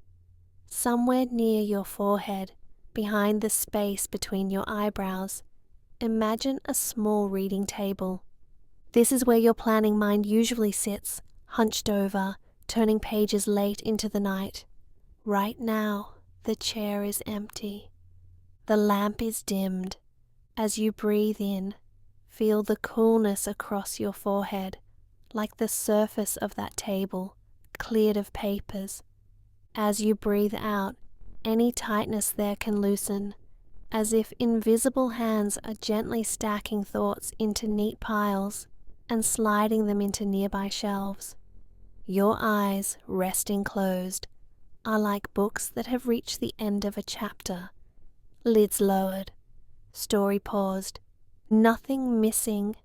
Somewhere near your forehead, behind the space between your eyebrows, imagine a small reading table. This is where your planning mind usually sits, hunched over, turning pages late into the night. Right now, the chair is empty. The lamp is dimmed. As you breathe in, feel the coolness across your forehead, like the surface of that table, cleared of papers. As you breathe out, any tightness there can loosen, as if invisible hands are gently stacking thoughts into neat piles and sliding them into nearby shelves. Your eyes, resting closed, are like books that have reached the end of a chapter. Lids lowered, story paused, nothing missing.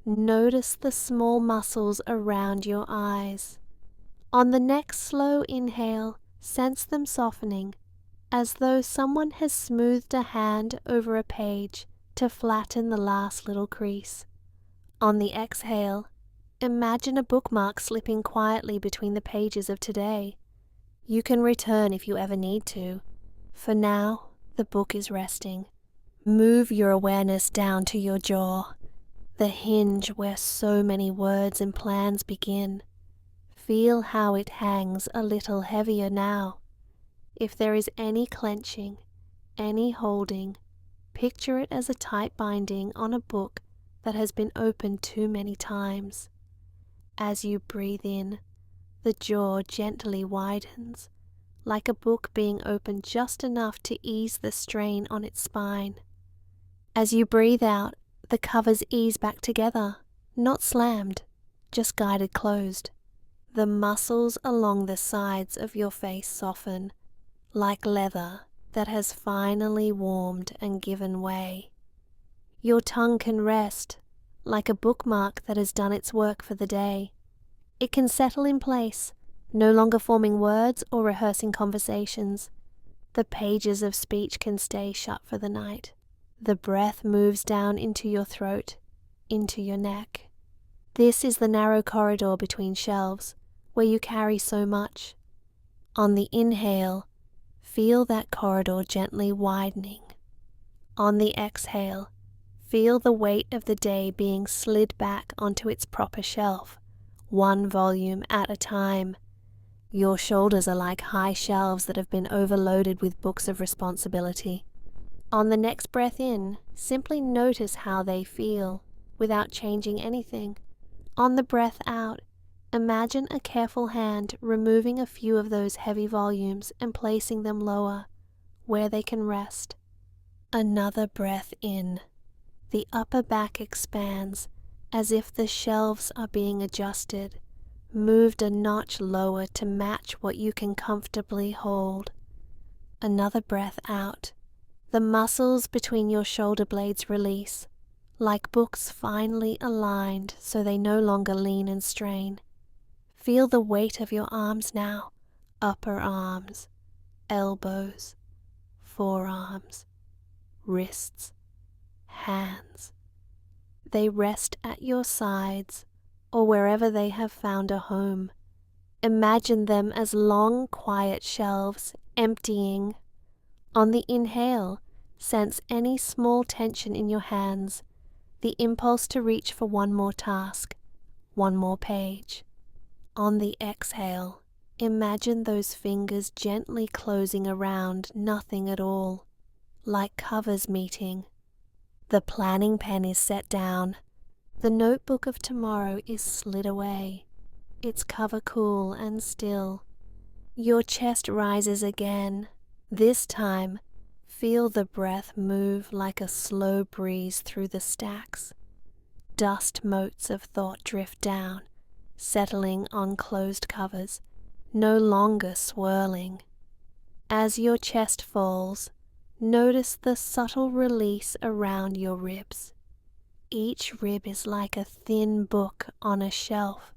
Notice the small muscles around your eyes. On the next slow inhale, sense them softening. as though someone has smoothed a hand over a page to flatten the last little crease. On the exhale, imagine a bookmark slipping quietly between the pages of today. You can return if you ever need to. For now, the book is resting. Move your awareness down to your jaw, the hinge where so many words and plans begin. Feel how it hangs a little heavier now. If there is any clenching, any holding, picture it as a tight binding on a book that has been opened too many times. As you breathe in, the jaw gently widens, like a book being opened just enough to ease the strain on its spine. As you breathe out, the covers ease back together, not slammed, just guided closed. The muscles along the sides of your face soften, like leather that has finally warmed and given way. Your tongue can rest, like a bookmark that has done its work for the day. It can settle in place, no longer forming words or rehearsing conversations. The pages of speech can stay shut for the night. The breath moves down into your throat, into your neck. This is the narrow corridor between shelves, where you carry so much. On the inhale, feel that corridor gently widening. On the exhale, feel the weight of the day being slid back onto its proper shelf, one volume at a time. Your shoulders are like high shelves that have been overloaded with books of responsibility. On the next breath in, simply notice how they feel, without changing anything. On the breath out, imagine a careful hand removing a few of those heavy volumes and placing them lower, where they can rest. Another breath in. The upper back expands, as if the shelves are being adjusted, moved a notch lower to match what you can comfortably hold. Another breath out. The muscles between your shoulder blades release, like books finally aligned so they no longer lean and strain. Feel the weight of your arms now, upper arms, elbows, forearms, wrists, hands. They rest at your sides or wherever they have found a home. Imagine them as long, quiet shelves, emptying. On the inhale, sense any small tension in your hands, the impulse to reach for one more task, one more page. On the exhale, imagine those fingers gently closing around nothing at all, like covers meeting. The planning pen is set down. The notebook of tomorrow is slid away, its cover cool and still. Your chest rises again. This time, feel the breath move like a slow breeze through the stacks. Dust motes of thought drift down, settling on closed covers, no longer swirling. As your chest falls, notice the subtle release around your ribs. Each rib is like a thin book on a shelf,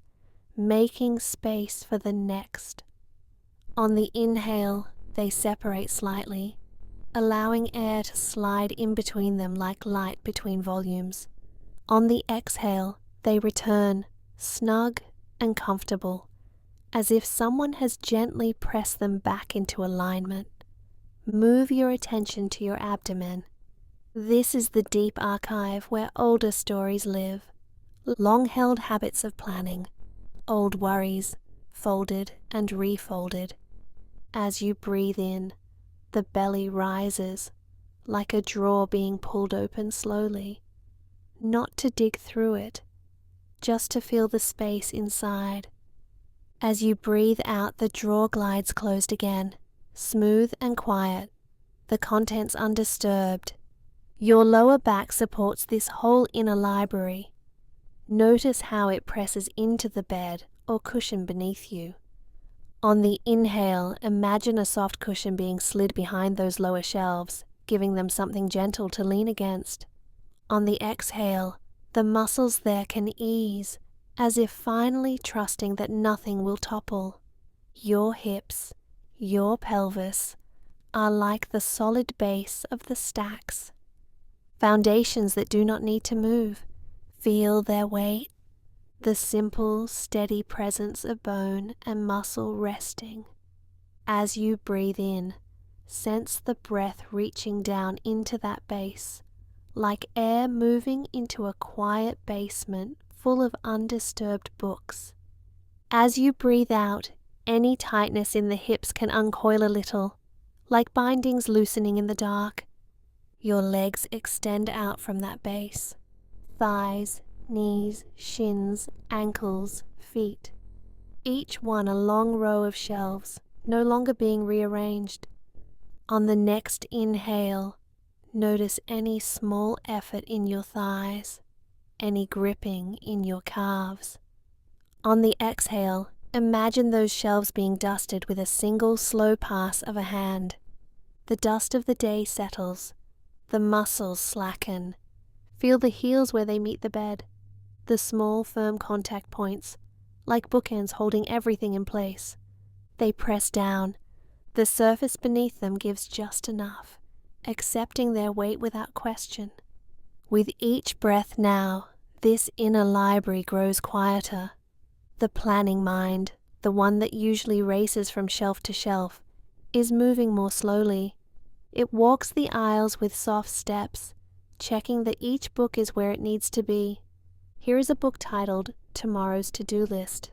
making space for the next. On the inhale, they separate slightly, allowing air to slide in between them like light between volumes. On the exhale, they return, snug and comfortable, as if someone has gently pressed them back into alignment. Move your attention to your abdomen. This is the deep archive where older stories live, long-held habits of planning, old worries, folded and refolded. As you breathe in, the belly rises, like a drawer being pulled open slowly, not to dig through it, just to feel the space inside. As you breathe out, the drawer glides closed again, smooth and quiet, the contents undisturbed. Your lower back supports this whole inner library. Notice how it presses into the bed or cushion beneath you. On the inhale, imagine a soft cushion being slid behind those lower shelves, giving them something gentle to lean against. On the exhale, the muscles there can ease, as if finally trusting that nothing will topple. Your hips, your pelvis, are like the solid base of the stacks, foundations that do not need to move. Feel their weight, the simple, steady presence of bone and muscle resting. As you breathe in, sense the breath reaching down into that base, like air moving into a quiet basement full of undisturbed books. As you breathe out, any tightness in the hips can uncoil a little, like bindings loosening in the dark. Your legs extend out from that base. Thighs, knees, shins, ankles, feet. Each one a long row of shelves, no longer being rearranged. On the next inhale, notice any small effort in your thighs, any gripping in your calves. On the exhale, imagine those shelves being dusted with a single slow pass of a hand. The dust of the day settles, the muscles slacken. Feel the heels where they meet the bed, the small firm contact points, like bookends holding everything in place. They press down. The surface beneath them gives just enough, accepting their weight without question. With each breath now, this inner library grows quieter. The planning mind, the one that usually races from shelf to shelf, is moving more slowly. It walks the aisles with soft steps, checking that each book is where it needs to be. Here is a book titled Tomorrow's To-Do List.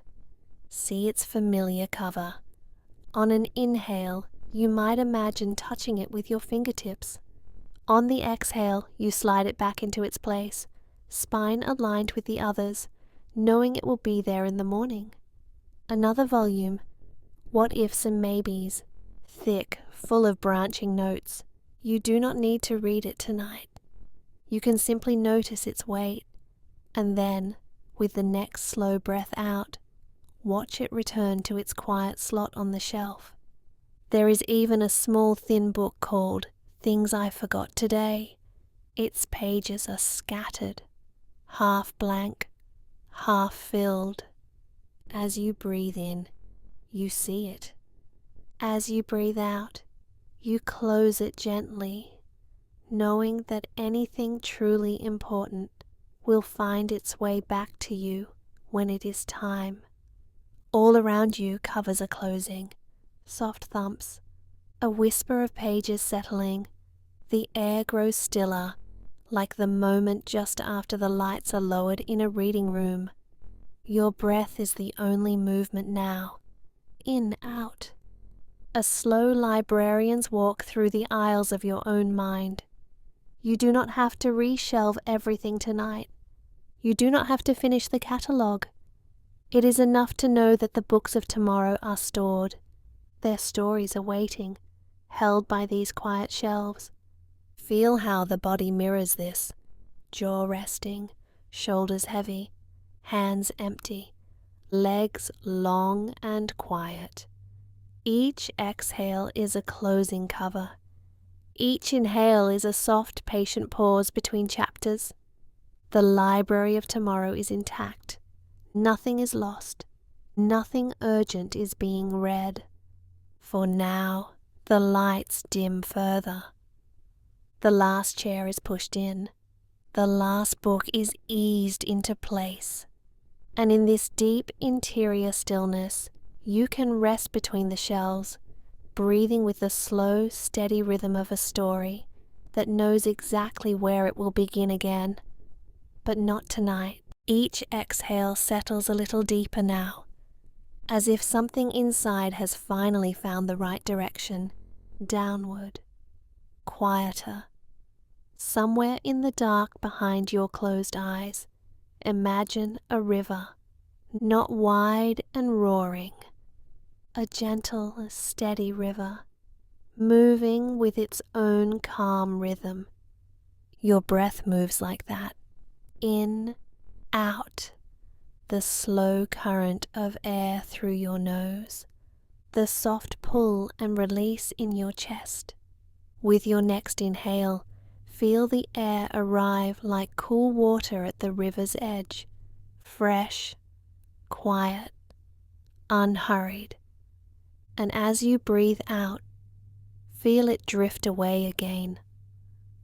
See its familiar cover. On an inhale, you might imagine touching it with your fingertips. On the exhale, you slide it back into its place, spine aligned with the others, knowing it will be there in the morning. Another volume, what ifs and maybes, thick, full of branching notes. You do not need to read it tonight. You can simply notice its weight, and then, with the next slow breath out, watch it return to its quiet slot on the shelf. There is even a small thin book called Things I Forgot Today. Its pages are scattered, half blank, half filled. As you breathe in, you see it. As you breathe out, you close it gently, knowing that anything truly important will find its way back to you when it is time. All around you covers are closing, soft thumps, a whisper of pages settling. The air grows stiller, like the moment just after the lights are lowered in a reading room. Your breath is the only movement now. In, out. A slow librarian's walk through the aisles of your own mind. You do not have to reshelve everything tonight. You do not have to finish the catalogue. It is enough to know that the books of tomorrow are stored. Their stories are waiting, held by these quiet shelves. Feel how the body mirrors this. Jaw resting, shoulders heavy, hands empty, legs long and quiet. Each exhale is a closing cover. Each inhale is a soft, patient pause between chapters. The library of tomorrow is intact. Nothing is lost. Nothing urgent is being read. For now, the lights dim further. The last chair is pushed in. The last book is eased into place. And in this deep interior stillness, you can rest between the shelves, breathing with the slow, steady rhythm of a story that knows exactly where it will begin again. But not tonight. Each exhale settles a little deeper now, as if something inside has finally found the right direction, downward, quieter. Somewhere in the dark behind your closed eyes, imagine a river, not wide and roaring, a gentle, steady river, moving with its own calm rhythm. Your breath moves like that, in, out, the slow current of air through your nose, the soft pull and release in your chest. With your next inhale, feel the air arrive like cool water at the river's edge, fresh, quiet, unhurried. And as you breathe out, Feel it drift away again,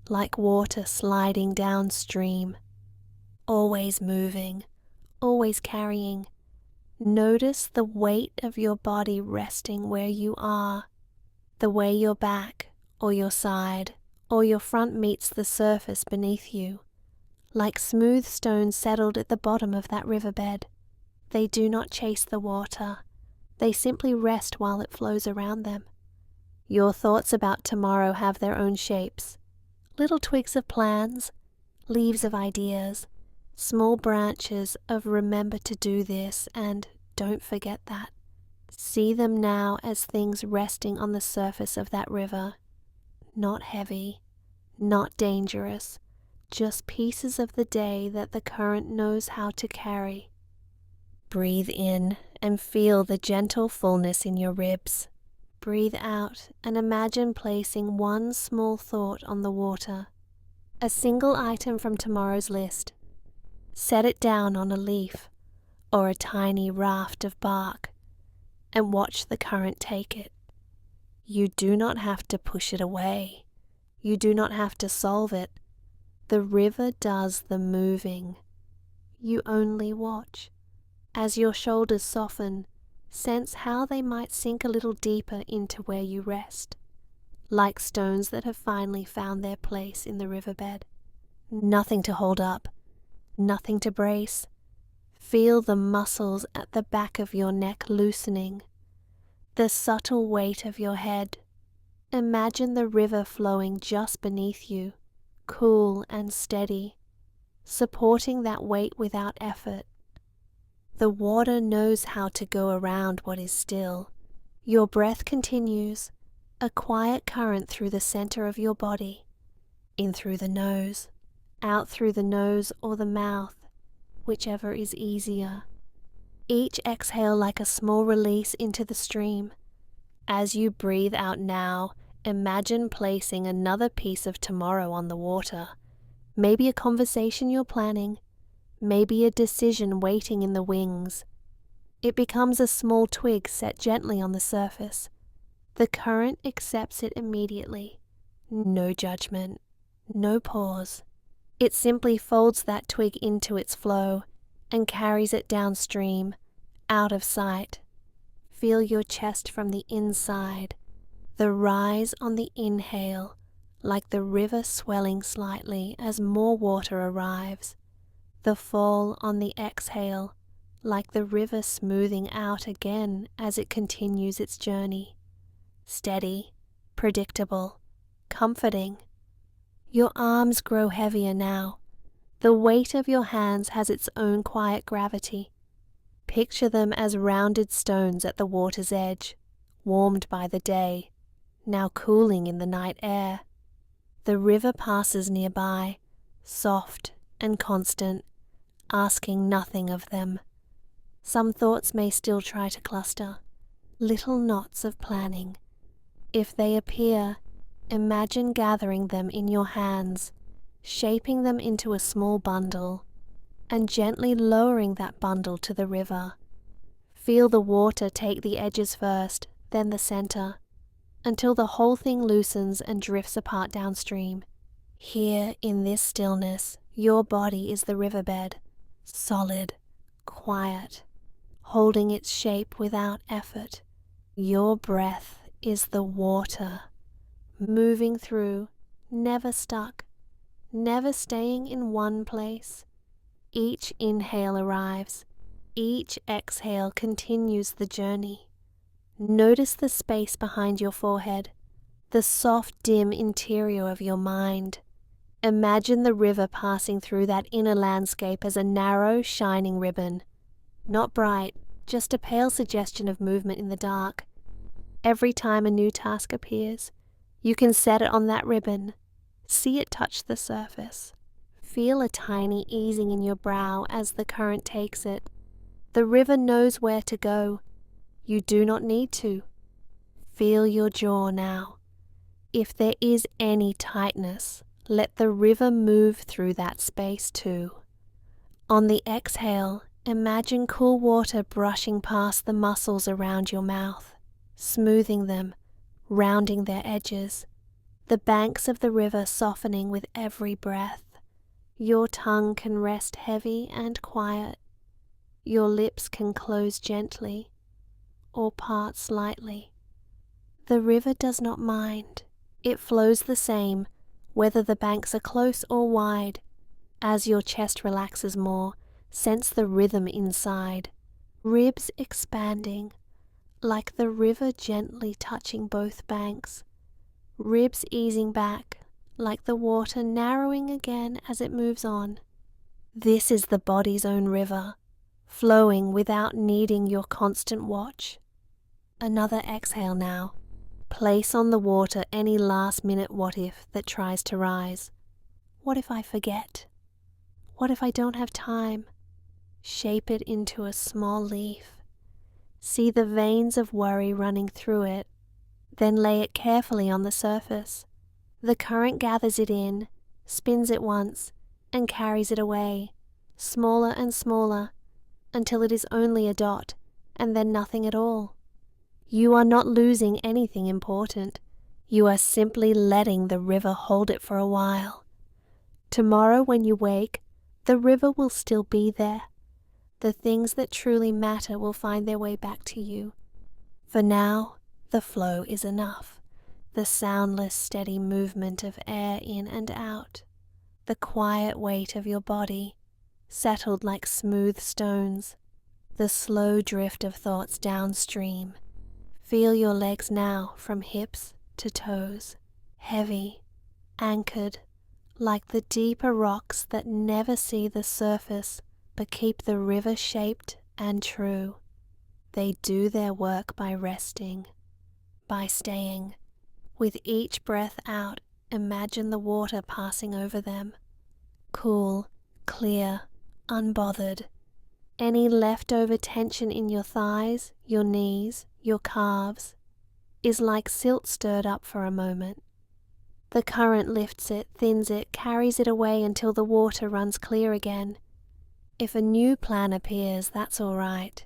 like water sliding downstream, always moving, always carrying. Notice the weight of your body resting where you are, the way your back or your side or your front meets the surface beneath you, like smooth stones settled at the bottom of that riverbed. They do not chase the water, they simply rest while it flows around them. Your thoughts about tomorrow have their own shapes, little twigs of plans, leaves of ideas, small branches of remember to do this and don't forget that. See them now as things resting on the surface of that river, not heavy, not dangerous, just pieces of the day that the current knows how to carry. Breathe in and feel the gentle fullness in your ribs. Breathe out and imagine placing one small thought on the water, a single item from tomorrow's list. Set it down on a leaf or a tiny raft of bark and watch the current take it. You do not have to push it away. You do not have to solve it. The river does the moving. You only watch. As your shoulders soften, sense how they might sink a little deeper into where you rest, like stones that have finally found their place in the riverbed. Nothing to hold up, nothing to brace. Feel the muscles at the back of your neck loosening, the subtle weight of your head. Imagine the river flowing just beneath you, cool and steady, supporting that weight without effort. The water knows how to go around what is still. Your breath continues, a quiet current through the center of your body, in through the nose, out through the nose or the mouth, whichever is easier. Each exhale like a small release into the stream. As you breathe out now, imagine placing another piece of tomorrow on the water. Maybe a conversation you're planning, maybe a decision waiting in the wings. It becomes a small twig set gently on the surface. The current accepts it immediately. No judgment, no pause. It simply folds that twig into its flow and carries it downstream, out of sight. Feel your chest from the inside, the rise on the inhale, like the river swelling slightly as more water arrives. The fall on the exhale, like the river smoothing out again as it continues its journey. Steady, predictable, comforting. Your arms grow heavier now. The weight of your hands has its own quiet gravity. Picture them as rounded stones at the water's edge, warmed by the day, now cooling in the night air. The river passes nearby, soft and constant, asking nothing of them. Some thoughts may still try to cluster, little knots of planning. If they appear, imagine gathering them in your hands, shaping them into a small bundle, and gently lowering that bundle to the river. Feel the water take the edges first, then the center, until the whole thing loosens and drifts apart downstream. Here in this stillness, your body is the riverbed, solid, quiet, holding its shape without effort. Your breath is the water, moving through, never stuck, never staying in one place. Each inhale arrives, each exhale continues the journey. Notice the space behind your forehead, the soft, dim interior of your mind. Imagine the river passing through that inner landscape as a narrow, shining ribbon. Not bright, just a pale suggestion of movement in the dark. Every time a new task appears, you can set it on that ribbon. See it touch the surface. Feel a tiny easing in your brow as the current takes it. The river knows where to go. You do not need to. Feel your jaw now. If there is any tightness, let the river move through that space too. On the exhale, imagine cool water brushing past the muscles around your mouth, smoothing them, rounding their edges, the banks of the river softening with every breath. Your tongue can rest heavy and quiet. Your lips can close gently or part slightly. The river does not mind. It flows the same, whether the banks are close or wide. As your chest relaxes more, sense the rhythm inside, ribs expanding, like the river gently touching both banks, ribs easing back, like the water narrowing again as it moves on. This is the body's own river, flowing without needing your constant watch. Another exhale now. Place on the water any last-minute what-if that tries to rise. What if I forget? What if I don't have time? Shape it into a small leaf. See the veins of worry running through it, then lay it carefully on the surface. The current gathers it in, spins it once, and carries it away, smaller and smaller, until it is only a dot, and then nothing at all. You are not losing anything important. You are simply letting the river hold it for a while. Tomorrow when you wake, the river will still be there. The things that truly matter will find their way back to you. For now, the flow is enough. The soundless, steady movement of air in and out. The quiet weight of your body, settled like smooth stones. The slow drift of thoughts downstream. Feel your legs now from hips to toes, heavy, anchored, like the deeper rocks that never see the surface but keep the river shaped and true. They do their work by resting, by staying. With each breath out, imagine the water passing over them. Cool, clear, unbothered. Any leftover tension in your thighs, your knees, your calves, is like silt stirred up for a moment. The current lifts it, thins it, carries it away until the water runs clear again. If a new plan appears, that's all right.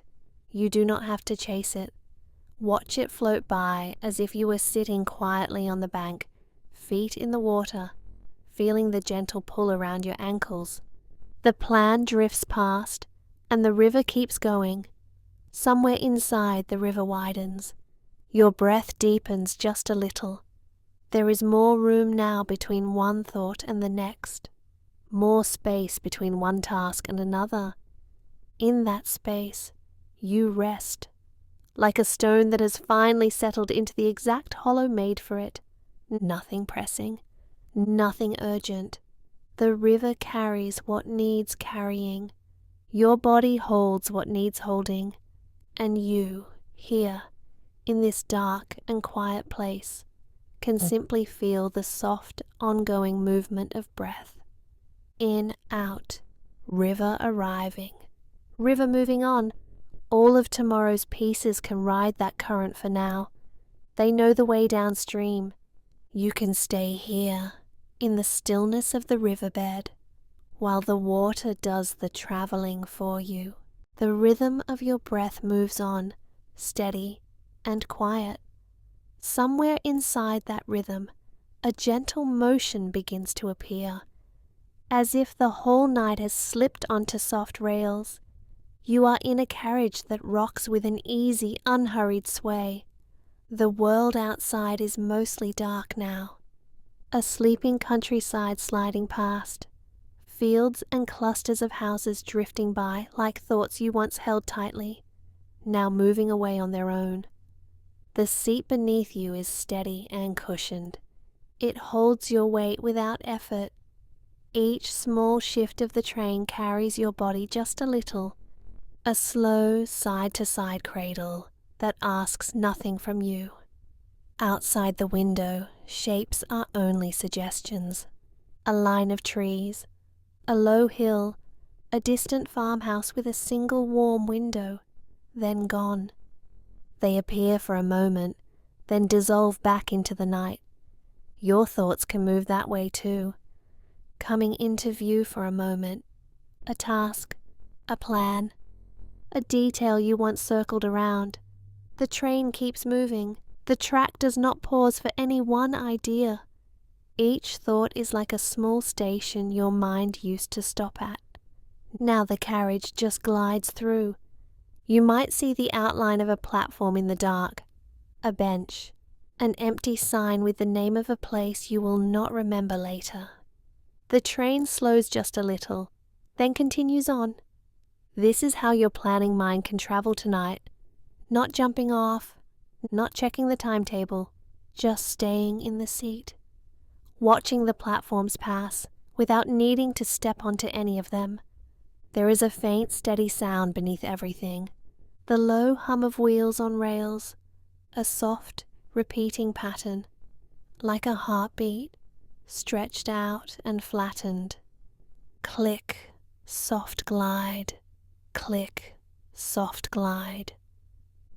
You do not have to chase it. Watch it float by as if you were sitting quietly on the bank, feet in the water, feeling the gentle pull around your ankles. The plan drifts past, and the river keeps going. Somewhere inside, the river widens. Your breath deepens just a little. There is more room now between one thought and the next. More space between one task and another. In that space, you rest, like a stone that has finally settled into the exact hollow made for it. Nothing pressing, nothing urgent. The river carries what needs carrying. Your body holds what needs holding. And you, here, in this dark and quiet place, can simply feel the soft, ongoing movement of breath. In, out, river arriving, river moving on. All of tomorrow's pieces can ride that current for now. They know the way downstream. You can stay here, in the stillness of the riverbed, while the water does the traveling for you. The rhythm of your breath moves on, steady and quiet. Somewhere inside that rhythm, a gentle motion begins to appear, as if the whole night has slipped onto soft rails. You are in a carriage that rocks with an easy, unhurried sway. The world outside is mostly dark now. A sleeping countryside sliding past. Fields and clusters of houses drifting by like thoughts you once held tightly, now moving away on their own. The seat beneath you is steady and cushioned. It holds your weight without effort. Each small shift of the train carries your body just a little. A slow side-to-side cradle that asks nothing from you. Outside the window, shapes are only suggestions. A line of trees, a low hill, a distant farmhouse with a single warm window, then gone. They appear for a moment, then dissolve back into the night. Your thoughts can move that way too, coming into view for a moment. A task, a plan, a detail you once circled around. The train keeps moving. The The track does not pause for any one idea. Each thought is like a small station your mind used to stop at. Now the carriage just glides through. You might see the outline of a platform in the dark, a bench, an empty sign with the name of a place you will not remember later. The train slows just a little, then continues on. This is how your planning mind can travel tonight. Not jumping off, not checking the timetable, just staying in the seat. Watching the platforms pass without needing to step onto any of them. There is a faint, steady sound beneath everything. The low hum of wheels on rails, a soft, repeating pattern, like a heartbeat, stretched out and flattened. Click, soft glide, click, soft glide.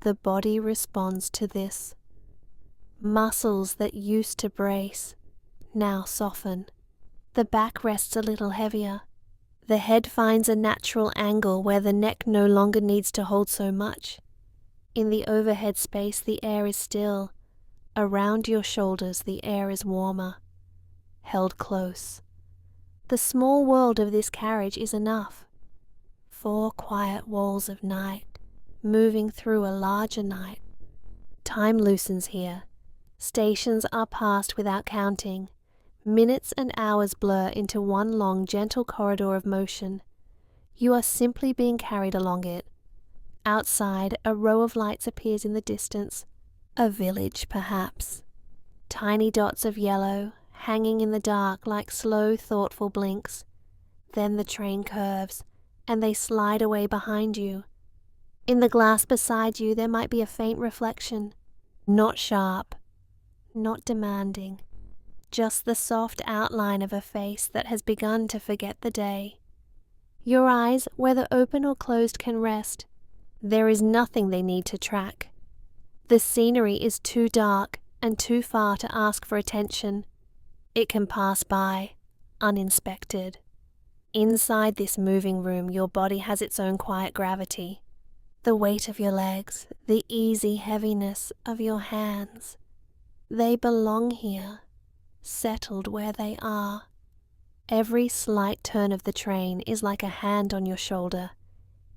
The body responds to this. Muscles that used to brace now soften. The back rests a little heavier. The head finds a natural angle where the neck no longer needs to hold so much. In the overhead space, the air is still. Around your shoulders, the air is warmer, held close. The small world of this carriage is enough. 4 quiet walls of night, moving through a larger night. Time loosens here. Stations are passed without counting. Minutes and hours blur into one long, gentle corridor of motion. You are simply being carried along it. Outside, a row of lights appears in the distance. A village, perhaps. Tiny dots of yellow, hanging in the dark like slow, thoughtful blinks. Then the train curves, and they slide away behind you. In the glass beside you, there might be a faint reflection. Not sharp, not demanding. Just the soft outline of a face that has begun to forget the day. Your eyes, whether open or closed, can rest. There is nothing they need to track. The scenery is too dark and too far to ask for attention. It can pass by, uninspected. Inside this moving room, your body has its own quiet gravity. The weight of your legs, the easy heaviness of your hands. They belong here. Settled where they are. Every slight turn of the train is like a hand on your shoulder,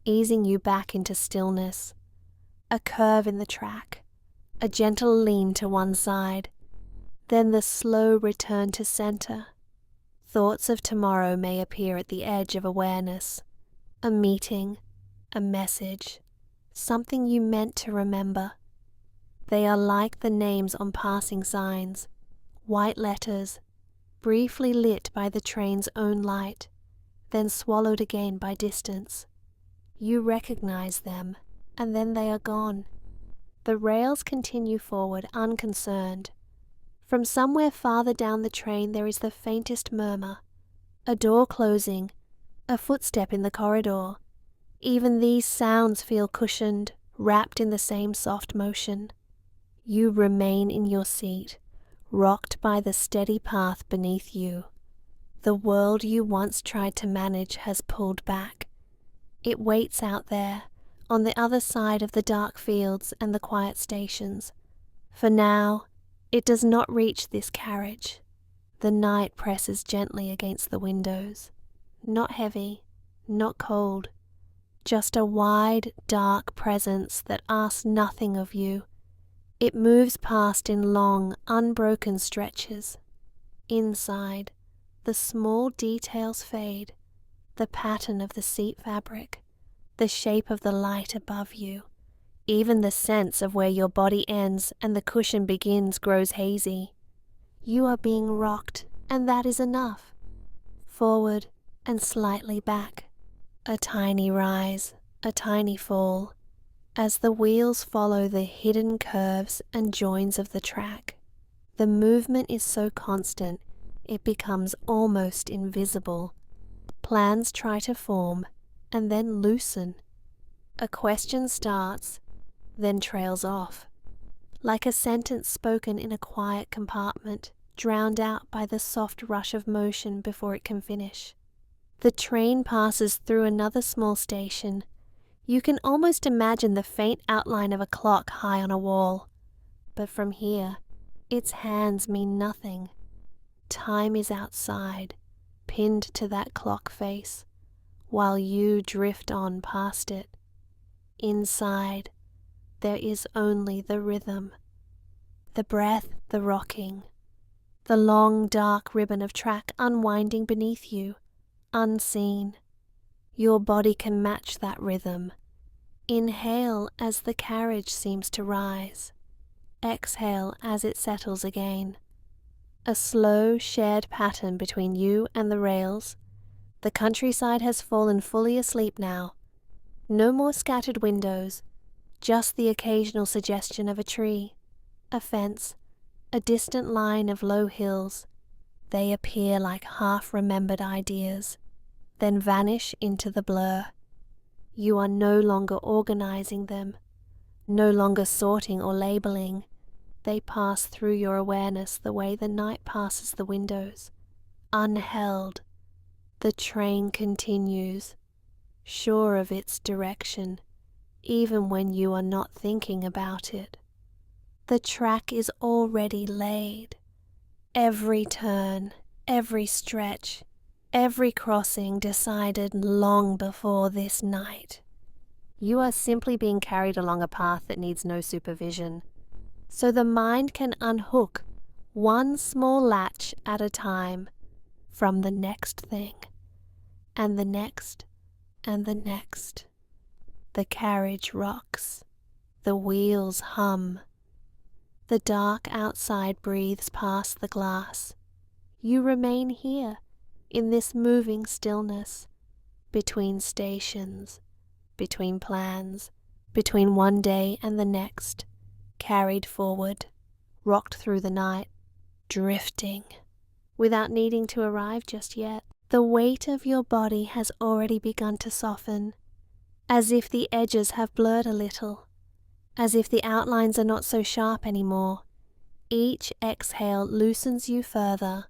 easing you back into stillness. A curve in the track, a gentle lean to one side, then the slow return to center. Thoughts of tomorrow may appear at the edge of awareness. A meeting, a message, something you meant to remember. They are like the names on passing signs. White letters, briefly lit by the train's own light, then swallowed again by distance. You recognize them, and then they are gone. The rails continue forward unconcerned. From somewhere farther down the train there is the faintest murmur. A door closing, a footstep in the corridor. Even these sounds feel cushioned, wrapped in the same soft motion. You remain in your seat, rocked by the steady path beneath you. The world you once tried to manage has pulled back. It waits out there, on the other side of the dark fields and the quiet stations. For now, it does not reach this carriage. The night presses gently against the windows. Not heavy, not cold. Just a wide, dark presence that asks nothing of you. It moves past in long, unbroken stretches. Inside, the small details fade, the pattern of the seat fabric, the shape of the light above you. Even the sense of where your body ends and the cushion begins grows hazy. You are being rocked, and that is enough. Forward and slightly back. A tiny rise, a tiny fall, as the wheels follow the hidden curves and joins of the track. The movement is so constant, it becomes almost invisible. Plans try to form, and then loosen. A question starts, then trails off, like a sentence spoken in a quiet compartment, drowned out by the soft rush of motion before it can finish. The train passes through another small station. You can almost imagine the faint outline of a clock high on a wall. but from here, its hands mean nothing. Time is outside, pinned to that clock face, while you drift on past it. Inside, there is only the rhythm, the breath, the rocking, the long dark ribbon of track unwinding beneath you, unseen. Your body can match that rhythm. Inhale as the carriage seems to rise. Exhale as it settles again. A slow, shared pattern between you and the rails. The countryside has fallen fully asleep now. No more scattered windows, just the occasional suggestion of a tree, a fence, a distant line of low hills. They appear like half-remembered ideas, then vanish into the blur. You are no longer organizing them, no longer sorting or labeling. They pass through your awareness the way the night passes the windows, unheld. The train continues, sure of its direction, even when you are not thinking about it. The track is already laid. Every turn, every stretch, every crossing decided long before this night. You are simply being carried along a path that needs no supervision, so the mind can unhook one small latch at a time from the next thing, and the next, and the next. The carriage rocks, the wheels hum. The dark outside breathes past the glass. You remain here, in this moving stillness, between stations, between plans, between one day and the next, carried forward, rocked through the night, drifting, without needing to arrive just yet. The weight of your body has already begun to soften, as if the edges have blurred a little, as if the outlines are not so sharp anymore. Each exhale loosens you further,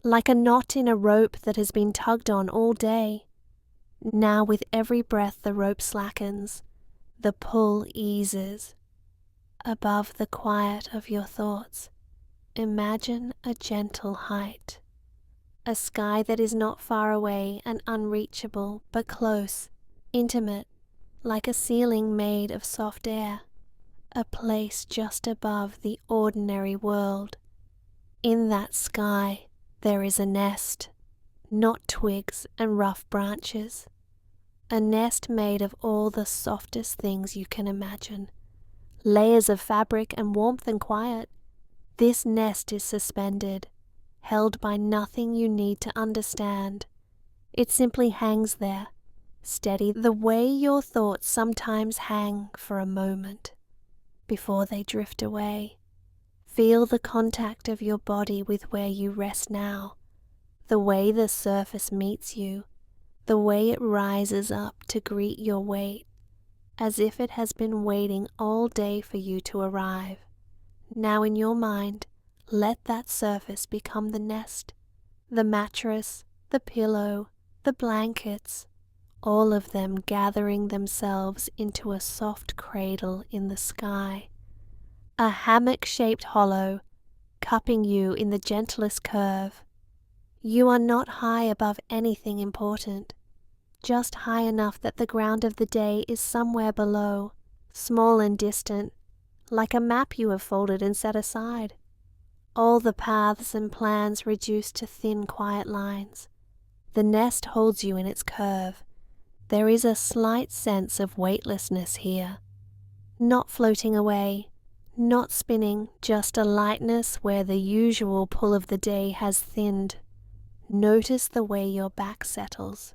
like a knot in a rope that has been tugged on all day. Now with every breath the rope slackens, the pull eases. Above the quiet of your thoughts, imagine a gentle height, a sky that is not far away and unreachable, but close, intimate, like a ceiling made of soft air, a place just above the ordinary world. In that sky, there is a nest, not twigs and rough branches, a nest made of all the softest things you can imagine, layers of fabric and warmth and quiet. This nest is suspended, held by nothing you need to understand. It simply hangs there, steady the way your thoughts sometimes hang for a moment, before they drift away. Feel the contact of your body with where you rest now, the way the surface meets you, the way it rises up to greet your weight, as if it has been waiting all day for you to arrive. Now in your mind, let that surface become the nest, the mattress, the pillow, the blankets, all of them gathering themselves into a soft cradle in the sky. A hammock-shaped hollow, cupping you in the gentlest curve. You are not high above anything important, just high enough that the ground of the day is somewhere below, small and distant, like a map you have folded and set aside. All the paths and plans reduced to thin, quiet lines. The nest holds you in its curve. There is a slight sense of weightlessness here, not floating away, not spinning, just a lightness where the usual pull of the day has thinned. Notice the way your back settles,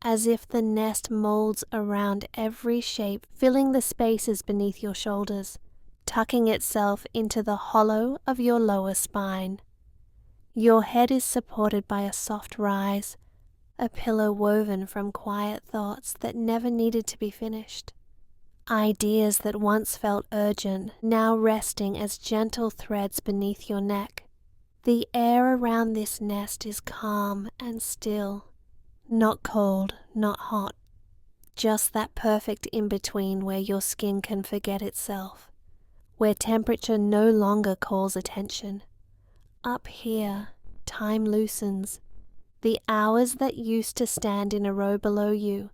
as if the nest molds around every shape, filling the spaces beneath your shoulders, tucking itself into the hollow of your lower spine. Your head is supported by a soft rise, a pillow woven from quiet thoughts that never needed to be finished. Ideas that once felt urgent, now resting as gentle threads beneath your neck. The air around this nest is calm and still, not cold, not hot, just that perfect in-between where your skin can forget itself, where temperature no longer calls attention. Up here, time loosens. The hours that used to stand in a row below you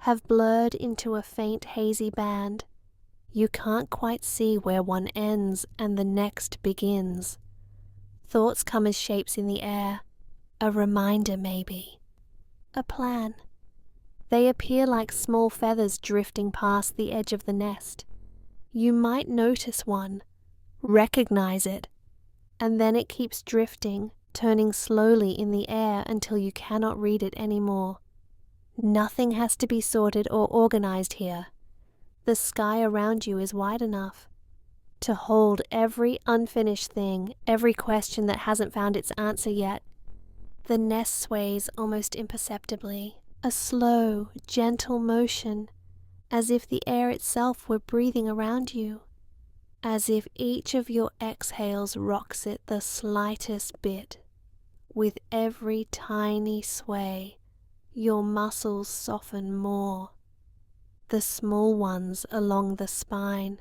have blurred into a faint hazy band. You can't quite see where one ends and the next begins. Thoughts come as shapes in the air, a reminder maybe, a plan. They appear like small feathers drifting past the edge of the nest. You might notice one, recognize it, and then it keeps drifting, turning slowly in the air until you cannot read it anymore. Nothing has to be sorted or organized here. The sky around you is wide enough to hold every unfinished thing, every question that hasn't found its answer yet. The nest sways almost imperceptibly, a slow, gentle motion, as if the air itself were breathing around you, as if each of your exhales rocks it the slightest bit. With every tiny sway, your muscles soften more. The small ones along the spine,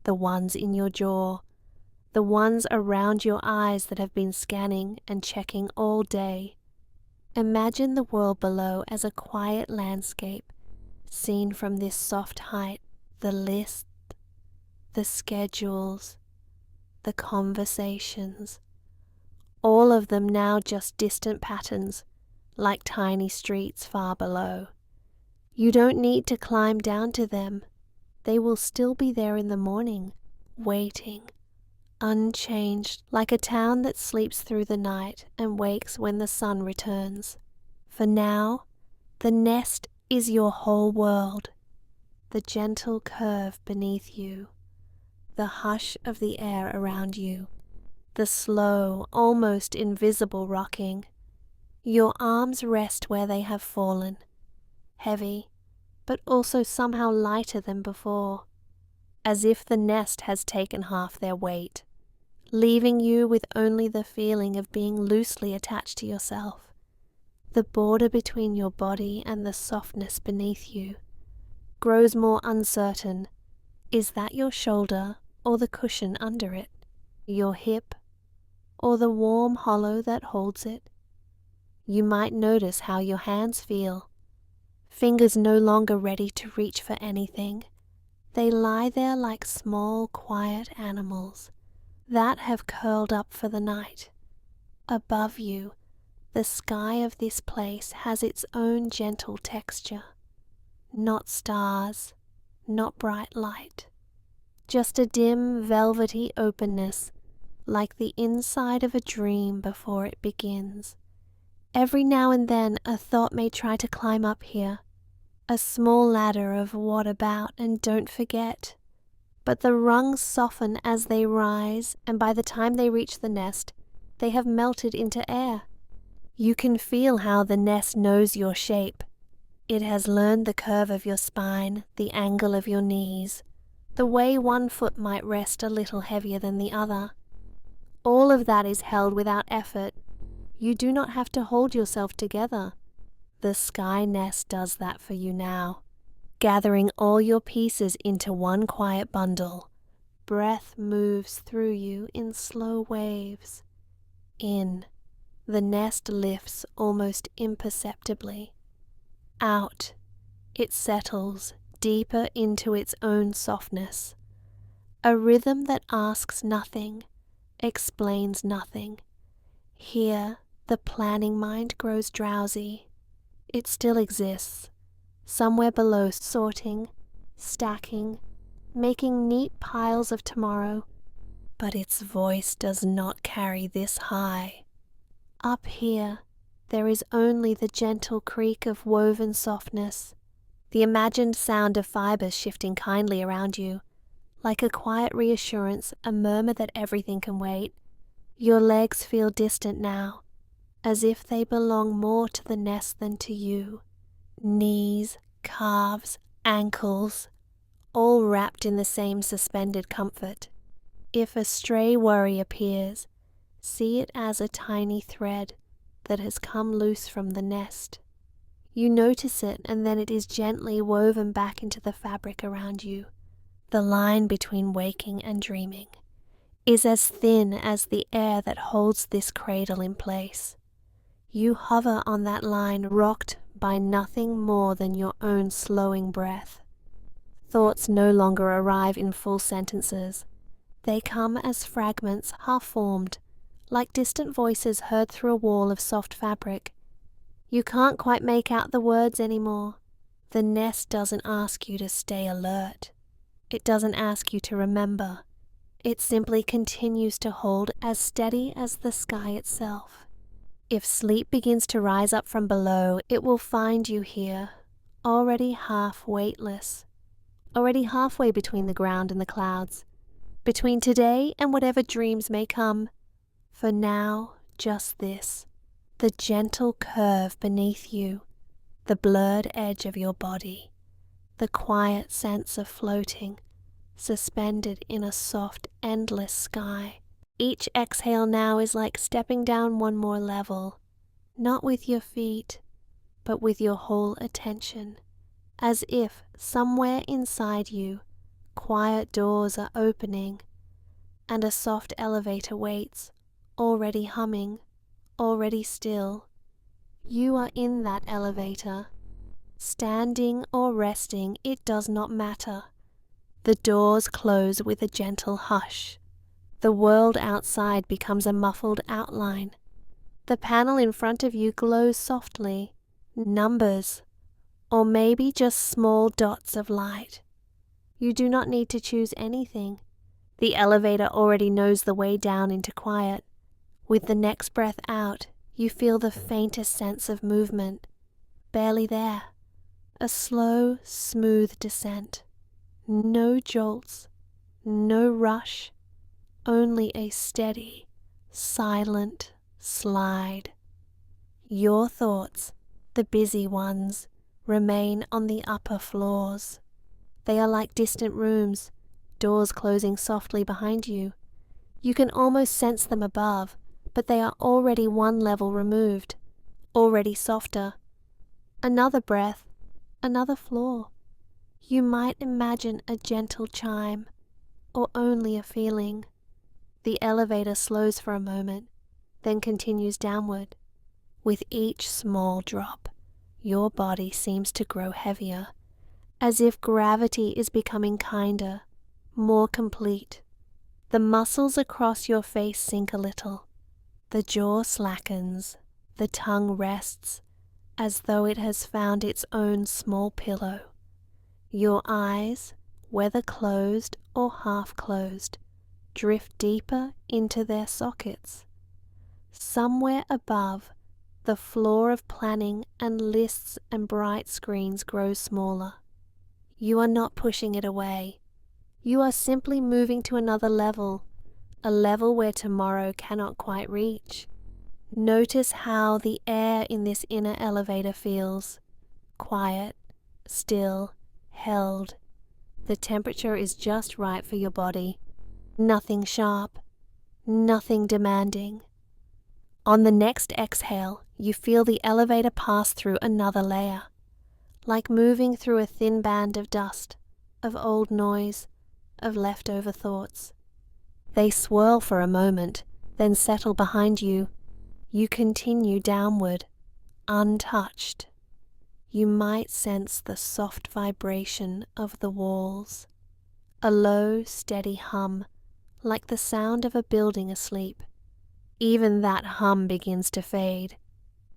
the ones in your jaw, the ones around your eyes that have been scanning and checking all day. Imagine the world below as a quiet landscape, seen from this soft height, the list, the schedules, the conversations, all of them now just distant patterns, like tiny streets far below. You don't need to climb down to them. They will still be there in the morning, waiting, unchanged, like a town that sleeps through the night and wakes when the sun returns. For now, the nest is your whole world, the gentle curve beneath you, the hush of the air around you, the slow, almost invisible rocking. Your arms rest where they have fallen, heavy, but also somehow lighter than before, as if the nest has taken half their weight, leaving you with only the feeling of being loosely attached to yourself. The border between your body and the softness beneath you grows more uncertain. Is that your shoulder or the cushion under it? Your hip or the warm hollow that holds it? You might notice how your hands feel. Fingers no longer ready to reach for anything. They lie there like small, quiet animals that have curled up for the night. Above you, the sky of this place has its own gentle texture. Not stars, not bright light. Just a dim, velvety openness, like the inside of a dream before it begins. Every now and then a thought may try to climb up here, a small ladder of what about and don't forget. But the rungs soften as they rise, and by the time they reach the nest, they have melted into air. You can feel how the nest knows your shape. It has learned the curve of your spine, the angle of your knees, the way one foot might rest a little heavier than the other. All of that is held without effort. You do not have to hold yourself together. The sky nest does that for you now, gathering all your pieces into one quiet bundle. Breath moves through you in slow waves. In, the nest lifts almost imperceptibly. Out, it settles deeper into its own softness. A rhythm that asks nothing, explains nothing. Here, the planning mind grows drowsy. It still exists, somewhere below, sorting, stacking, making neat piles of tomorrow, but its voice does not carry this high. Up here, there is only the gentle creak of woven softness, the imagined sound of fibers shifting kindly around you, like a quiet reassurance, a murmur that everything can wait. Your legs feel distant now, as if they belong more to the nest than to you. Knees, calves, ankles, all wrapped in the same suspended comfort. If a stray worry appears, see it as a tiny thread that has come loose from the nest. You notice it, and then it is gently woven back into the fabric around you, The line between waking and dreaming is as thin as the air that holds this cradle in place. You hover on that line, rocked by nothing more than your own slowing breath. Thoughts no longer arrive in full sentences. They come as fragments half-formed, like distant voices heard through a wall of soft fabric. You can't quite make out the words anymore. The nest doesn't ask you to stay alert. It doesn't ask you to remember. It simply continues to hold as steady as the sky itself. If sleep begins to rise up from below, it will find you here, already half weightless, already halfway between the ground and the clouds, between today and whatever dreams may come. For now, just this, the gentle curve beneath you, the blurred edge of your body, the quiet sense of floating, suspended in a soft, endless sky. Each exhale now is like stepping down one more level, not with your feet, but with your whole attention, as if somewhere inside you, quiet doors are opening, and a soft elevator waits, already humming, already still. You are in that elevator. Standing or resting, it does not matter. The doors close with a gentle hush. The world outside becomes a muffled outline. The panel in front of you glows softly. Numbers, or maybe just small dots of light. You do not need to choose anything. The elevator already knows the way down into quiet. With the next breath out, you feel the faintest sense of movement. Barely there. A slow, smooth descent. No jolts, no rush, only a steady, silent slide. Your thoughts, the busy ones, remain on the upper floors. They are like distant rooms, doors closing softly behind you. You can almost sense them above, but they are already one level removed, already softer. Another breath, another floor. You might imagine a gentle chime, or only a feeling. The elevator slows for a moment, then continues downward. With each small drop, your body seems to grow heavier, as if gravity is becoming kinder, more complete. The muscles across your face sink a little. The jaw slackens, the tongue rests, as though it has found its own small pillow. Your eyes, whether closed or half closed, drift deeper into their sockets. Somewhere above, the floor of planning and lists and bright screens grows smaller. You are not pushing it away. You are simply moving to another level, a level where tomorrow cannot quite reach. Notice how the air in this inner elevator feels. Quiet, still, held. The temperature is just right for your body. Nothing sharp, nothing demanding. On the next exhale, you feel the elevator pass through another layer, like moving through a thin band of dust, of old noise, of leftover thoughts. They swirl for a moment, then settle behind you. You continue downward, untouched. You might sense the soft vibration of the walls, a low, steady hum, like the sound of a building asleep. Even that hum begins to fade,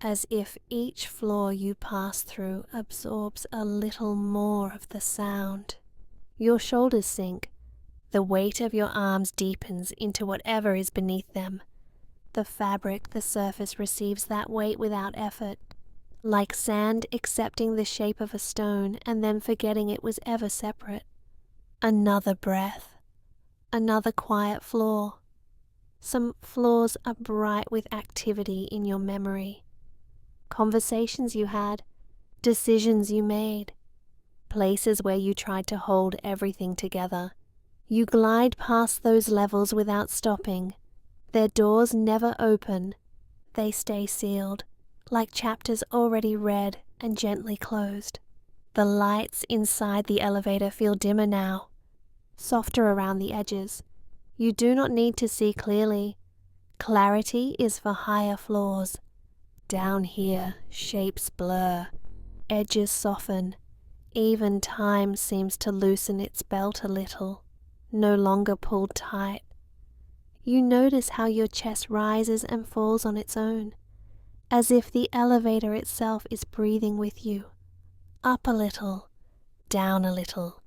as if each floor you pass through absorbs a little more of the sound. Your shoulders sink. The weight of your arms deepens into whatever is beneath them. The fabric, the surface receives that weight without effort, like sand accepting the shape of a stone and then forgetting it was ever separate. Another breath, another quiet floor. Some floors are bright with activity in your memory. Conversations you had, decisions you made, places where you tried to hold everything together. You glide past those levels without stopping. Their doors never open. They stay sealed, like chapters already read and gently closed. The lights inside the elevator feel dimmer now. softer around the edges. You do not need to see clearly. Clarity is for higher floors. Down here, shapes blur, edges soften. Even time seems to loosen its belt a little, no longer pulled tight. You notice how your chest rises and falls on its own, as if the elevator itself is breathing with you. Up a little, down a little.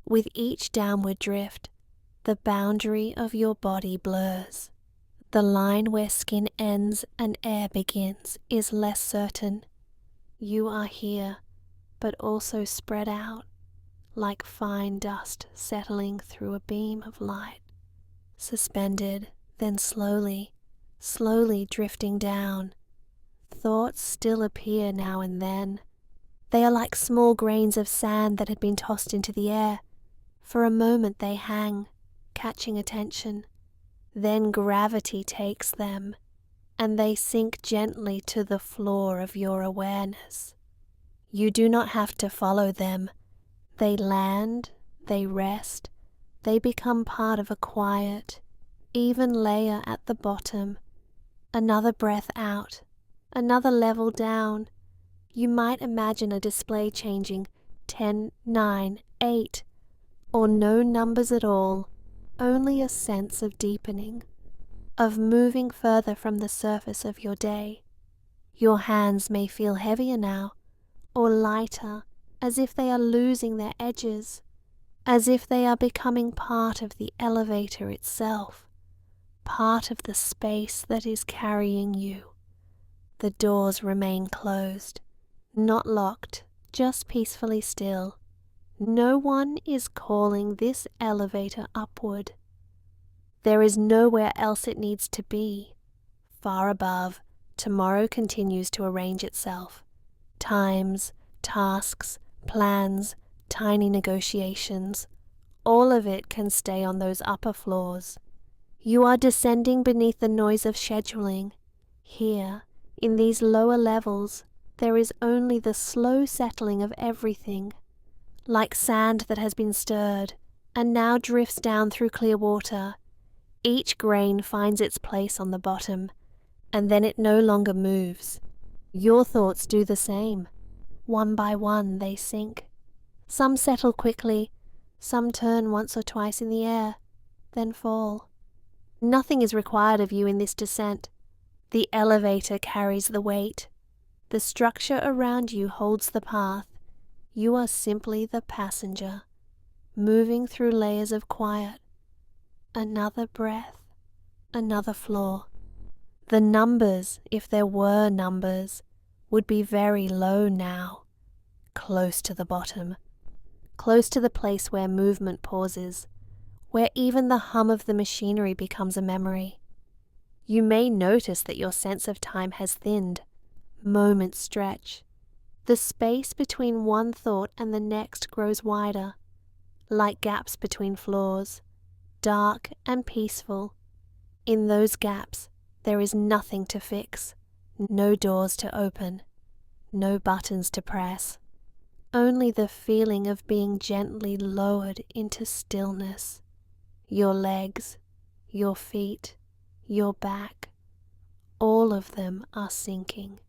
With each downward drift, the boundary of your body blurs. The line where skin ends and air begins is less certain. You are here, but also spread out, like fine dust settling through a beam of light. Suspended, then slowly, slowly drifting down. Thoughts still appear now and then. They are like small grains of sand that had been tossed into the air. For a moment they hang, catching attention. Then gravity takes them, and they sink gently to the floor of your awareness. You do not have to follow them. They land, they rest, they become part of a quiet, even layer at the bottom. Another breath out, another level down. You might imagine a display changing 10, 9, 8, or no numbers at all, only a sense of deepening, of moving further from the surface of your day. Your hands may feel heavier now, or lighter, as if they are losing their edges, as if they are becoming part of the elevator itself, part of the space that is carrying you. The doors remain closed, not locked, just peacefully still. No one is calling this elevator upward. There is nowhere else it needs to be. Far above, tomorrow continues to arrange itself. Times, tasks, plans, tiny negotiations, all of it can stay on those upper floors. You are descending beneath the noise of scheduling. Here, in these lower levels, there is only the slow settling of everything, like sand that has been stirred and now drifts down through clear water. Each grain finds its place on the bottom, and then it no longer moves. Your thoughts do the same. One by one they sink. Some settle quickly, some turn once or twice in the air, then fall. Nothing is required of you in this descent. The elevator carries the weight. The structure around you holds the path. You are simply the passenger, moving through layers of quiet. Another breath, another floor. The numbers, if there were numbers, would be very low now, close to the bottom, close to the place where movement pauses, where even the hum of the machinery becomes a memory. You may notice that your sense of time has thinned. Moments stretch. The space between one thought and the next grows wider, like gaps between floors, dark and peaceful. In those gaps, there is nothing to fix, no doors to open, no buttons to press, only the feeling of being gently lowered into stillness. Your legs, your feet, your back, all of them are sinking.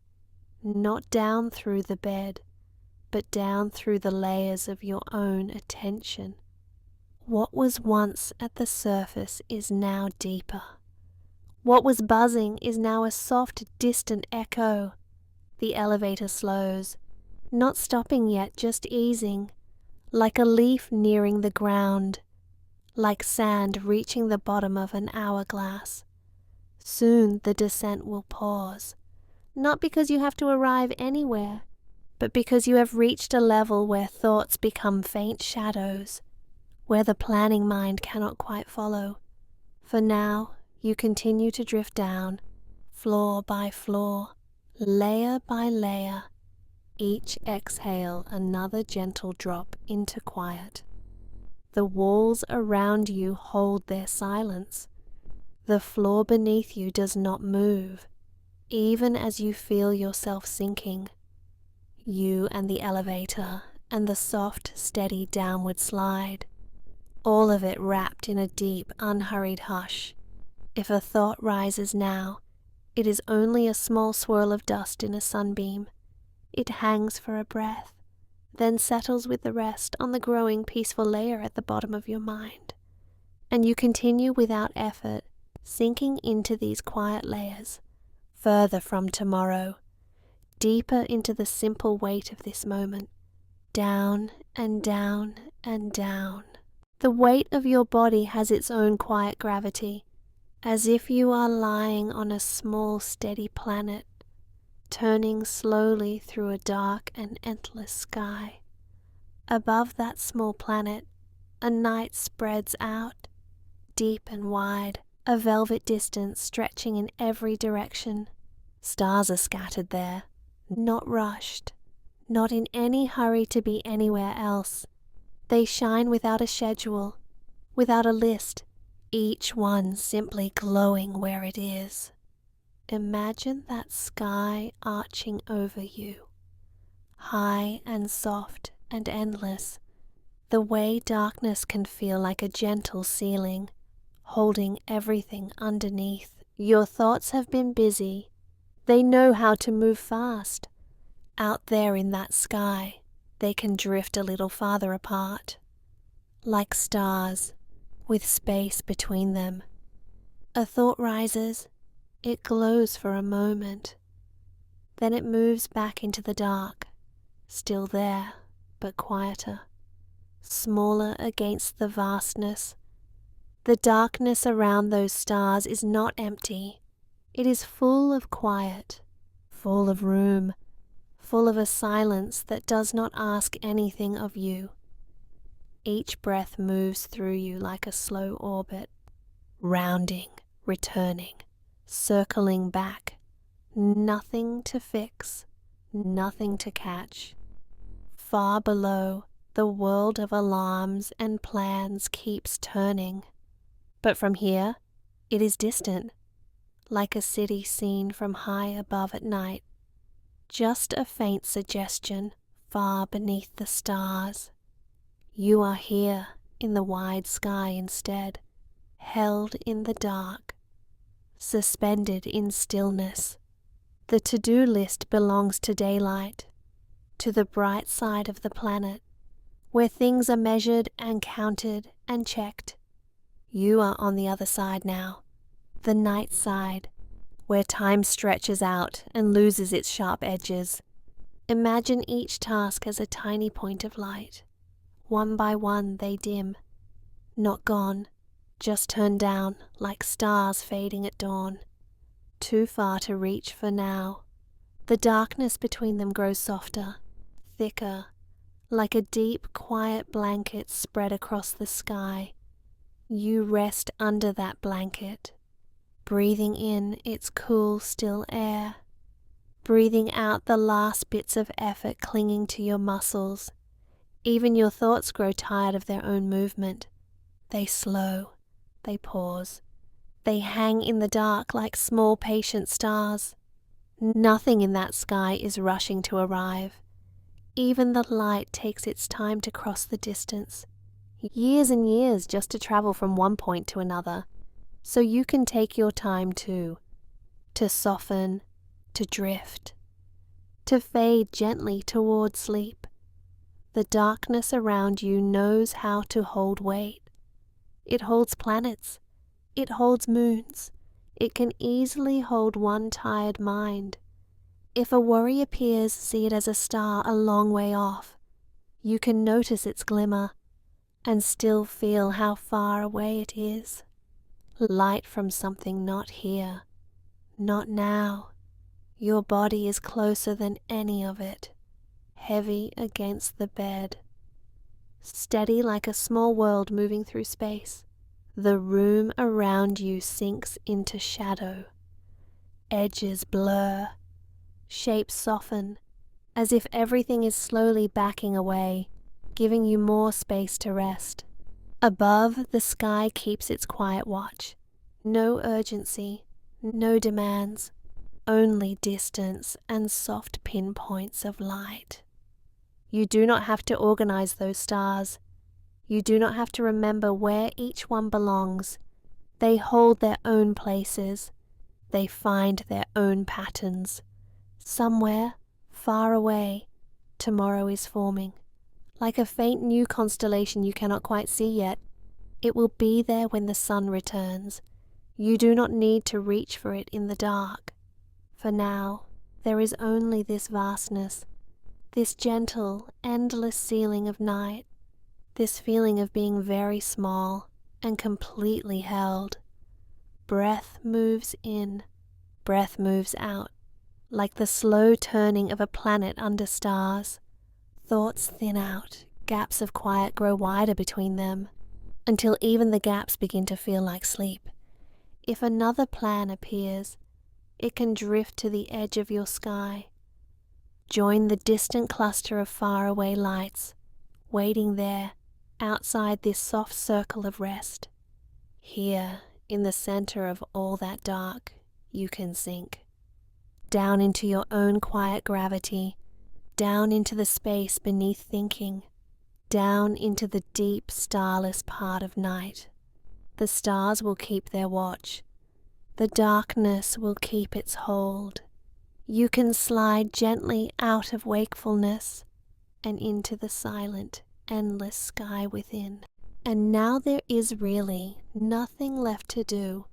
Not down through the bed, but down through the layers of your own attention. What was once at the surface is now deeper. What was buzzing is now a soft, distant echo. The elevator slows, not stopping yet, just easing, like a leaf nearing the ground, like sand reaching the bottom of an hourglass. Soon the descent will pause. Not because you have to arrive anywhere, but because you have reached a level where thoughts become faint shadows, where the planning mind cannot quite follow. For now, you continue to drift down, floor by floor, layer by layer. Each exhale another gentle drop into quiet. The walls around you hold their silence. The floor beneath you does not move. Even as you feel yourself sinking, you and the elevator and the soft, steady downward slide, all of it wrapped in a deep, unhurried hush. If a thought rises now, it is only a small swirl of dust in a sunbeam. It hangs for a breath, then settles with the rest on the growing peaceful layer at the bottom of your mind. And you continue without effort, sinking into these quiet layers, further from tomorrow, deeper into the simple weight of this moment, down and down and down. The weight of your body has its own quiet gravity, as if you are lying on a small steady planet, turning slowly through a dark and endless sky. Above that small planet, a night spreads out, deep and wide, a velvet distance stretching in every direction. Stars are scattered there, not rushed, not in any hurry to be anywhere else. They shine without a schedule, without a list, each one simply glowing where it is. Imagine that sky arching over you, high and soft and endless, the way darkness can feel like a gentle ceiling, holding everything underneath. Your thoughts have been busy. They know how to move fast. Out there in that sky, they can drift a little farther apart, like stars, with space between them. A thought rises, it glows for a moment, then it moves back into the dark, still there, but quieter, smaller against the vastness. The darkness around those stars is not empty. It is full of quiet, full of room, full of a silence that does not ask anything of you. Each breath moves through you like a slow orbit, rounding, returning, circling back. Nothing to fix, nothing to catch. Far below, the world of alarms and plans keeps turning. But from here, it is distant, like a city seen from high above at night. Just a faint suggestion far beneath the stars. You are here in the wide sky instead, held in the dark, suspended in stillness. The to-do list belongs to daylight, to the bright side of the planet, where things are measured and counted and checked. You are on the other side now, the night side, where time stretches out and loses its sharp edges. Imagine each task as a tiny point of light. One by one they dim, not gone, just turned down like stars fading at dawn. Too far to reach for now. The darkness between them grows softer, thicker, like a deep, quiet blanket spread across the sky. You rest under that blanket, breathing in its cool, still air, breathing out the last bits of effort clinging to your muscles. Even your thoughts grow tired of their own movement. They slow, they pause, they hang in the dark like small patient stars. Nothing in that sky is rushing to arrive. Even the light takes its time to cross the distance. Years and years just to travel from one point to another. So you can take your time too, to soften, to drift, to fade gently toward sleep. The darkness around you knows how to hold weight. It holds planets. It holds moons. It can easily hold one tired mind. If a worry appears, see it as a star a long way off. You can notice its glimmer and still feel how far away it is. Light from something not here, not now. Your body is closer than any of it, heavy against the bed, steady like a small world moving through space. The room around you sinks into shadow. Edges blur, shapes soften, as if everything is slowly backing away, giving you more space to rest. Above, the sky keeps its quiet watch. No urgency, no demands, only distance and soft pinpoints of light. You do not have to organize those stars. You do not have to remember where each one belongs. They hold their own places. They find their own patterns. Somewhere, far away, tomorrow is forming. Like a faint new constellation you cannot quite see yet, it will be there when the sun returns. You do not need to reach for it in the dark. For now, there is only this vastness, this gentle, endless ceiling of night, this feeling of being very small and completely held. Breath moves in, breath moves out, like the slow turning of a planet under stars. Thoughts thin out, gaps of quiet grow wider between them, until even the gaps begin to feel like sleep. If another plan appears, it can drift to the edge of your sky. Join the distant cluster of faraway lights, waiting there, outside this soft circle of rest. Here, in the center of all that dark, you can sink. Down into your own quiet gravity, down into the space beneath thinking, down into the deep, starless part of night. The stars will keep their watch. The darkness will keep its hold. You can slide gently out of wakefulness and into the silent, endless sky within. And now there is really nothing left to do.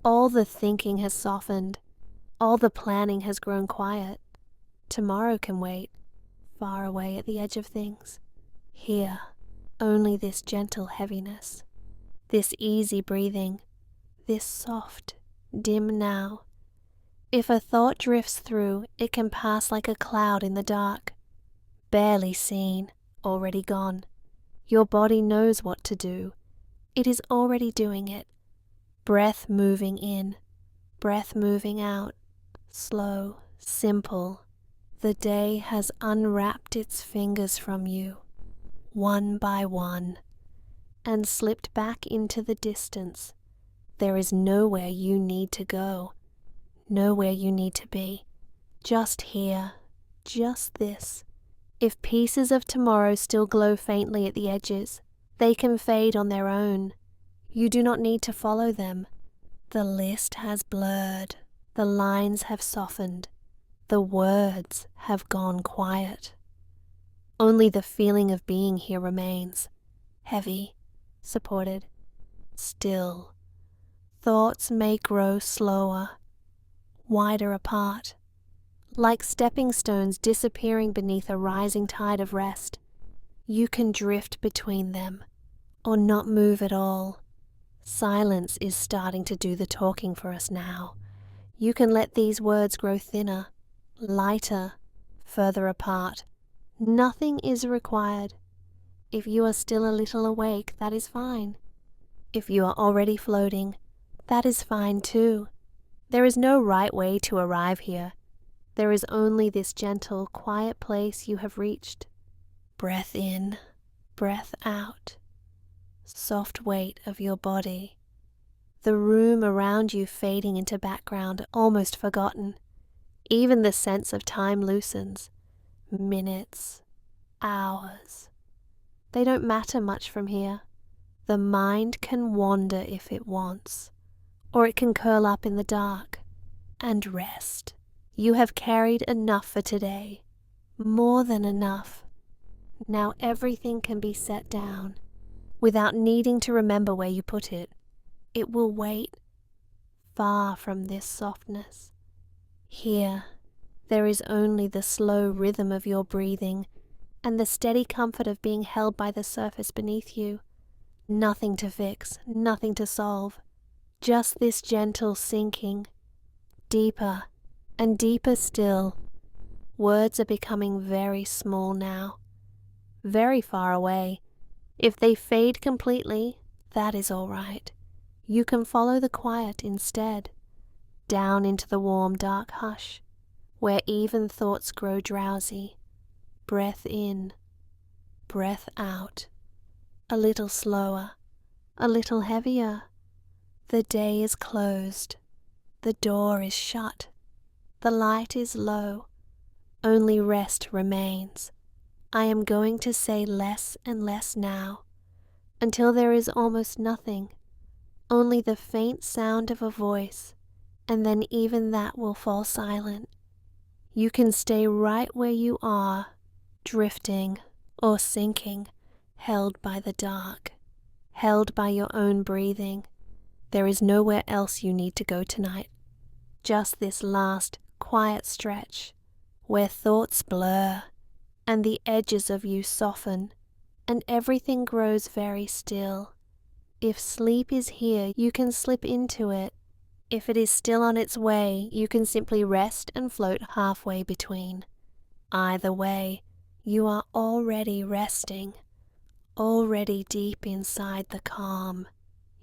All the thinking has softened. All the planning has grown quiet. Tomorrow can wait, far away at the edge of things. Here, only this gentle heaviness, this easy breathing, this soft, dim now. If a thought drifts through, it can pass like a cloud in the dark. Barely seen, already gone. Your body knows what to do. It is already doing it. Breath moving in, breath moving out. Slow, simple. The day has unwrapped its fingers from you, one by one, and slipped back into the distance. There is nowhere you need to go, nowhere you need to be. Just here, just this. If pieces of tomorrow still glow faintly at the edges, they can fade on their own. You do not need to follow them. The list has blurred, the lines have softened, the words have gone quiet. Only the feeling of being here remains, heavy, supported, still. Thoughts may grow slower, wider apart, like stepping stones disappearing beneath a rising tide of rest. You can drift between them, or not move at all. Silence is starting to do the talking for us now. You can let these words grow thinner, lighter, further apart. Nothing is required. If you are still a little awake, that is fine. If you are already floating, that is fine too. There is no right way to arrive here. There is only this gentle, quiet place you have reached. Breath in, breath out. Soft weight of your body. The room around you fading into background, almost forgotten. Even the sense of time loosens. Minutes, hours. They don't matter much from here. The mind can wander if it wants, or it can curl up in the dark and rest. You have carried enough for today, more than enough. Now everything can be set down, without needing to remember where you put it. It will wait, far from this softness. Here, there is only the slow rhythm of your breathing and the steady comfort of being held by the surface beneath you. Nothing to fix, nothing to solve. Just this gentle sinking, deeper and deeper still. Words are becoming very small now, very far away. If they fade completely, that is all right. You can follow the quiet instead, down into the warm, dark hush, where even thoughts grow drowsy. Breath in, breath out. A little slower, a little heavier. The day is closed. The door is shut. The light is low. Only rest remains. I am going to say less and less now. until there is almost nothing, only the faint sound of a voice, and then even that will fall silent. You can stay right where you are, drifting or sinking, held by the dark, held by your own breathing. There is nowhere else you need to go tonight. Just this last quiet stretch where thoughts blur and the edges of you soften and everything grows very still. If sleep is here, you can slip into it. If it is still on its way, you can simply rest and float halfway between. Either way, you are already resting, already deep inside the calm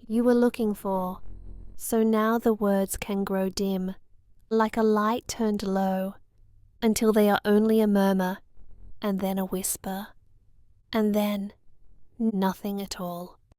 you were looking for. So now the words can grow dim, like a light turned low, until they are only a murmur, and then a whisper, and then nothing at all.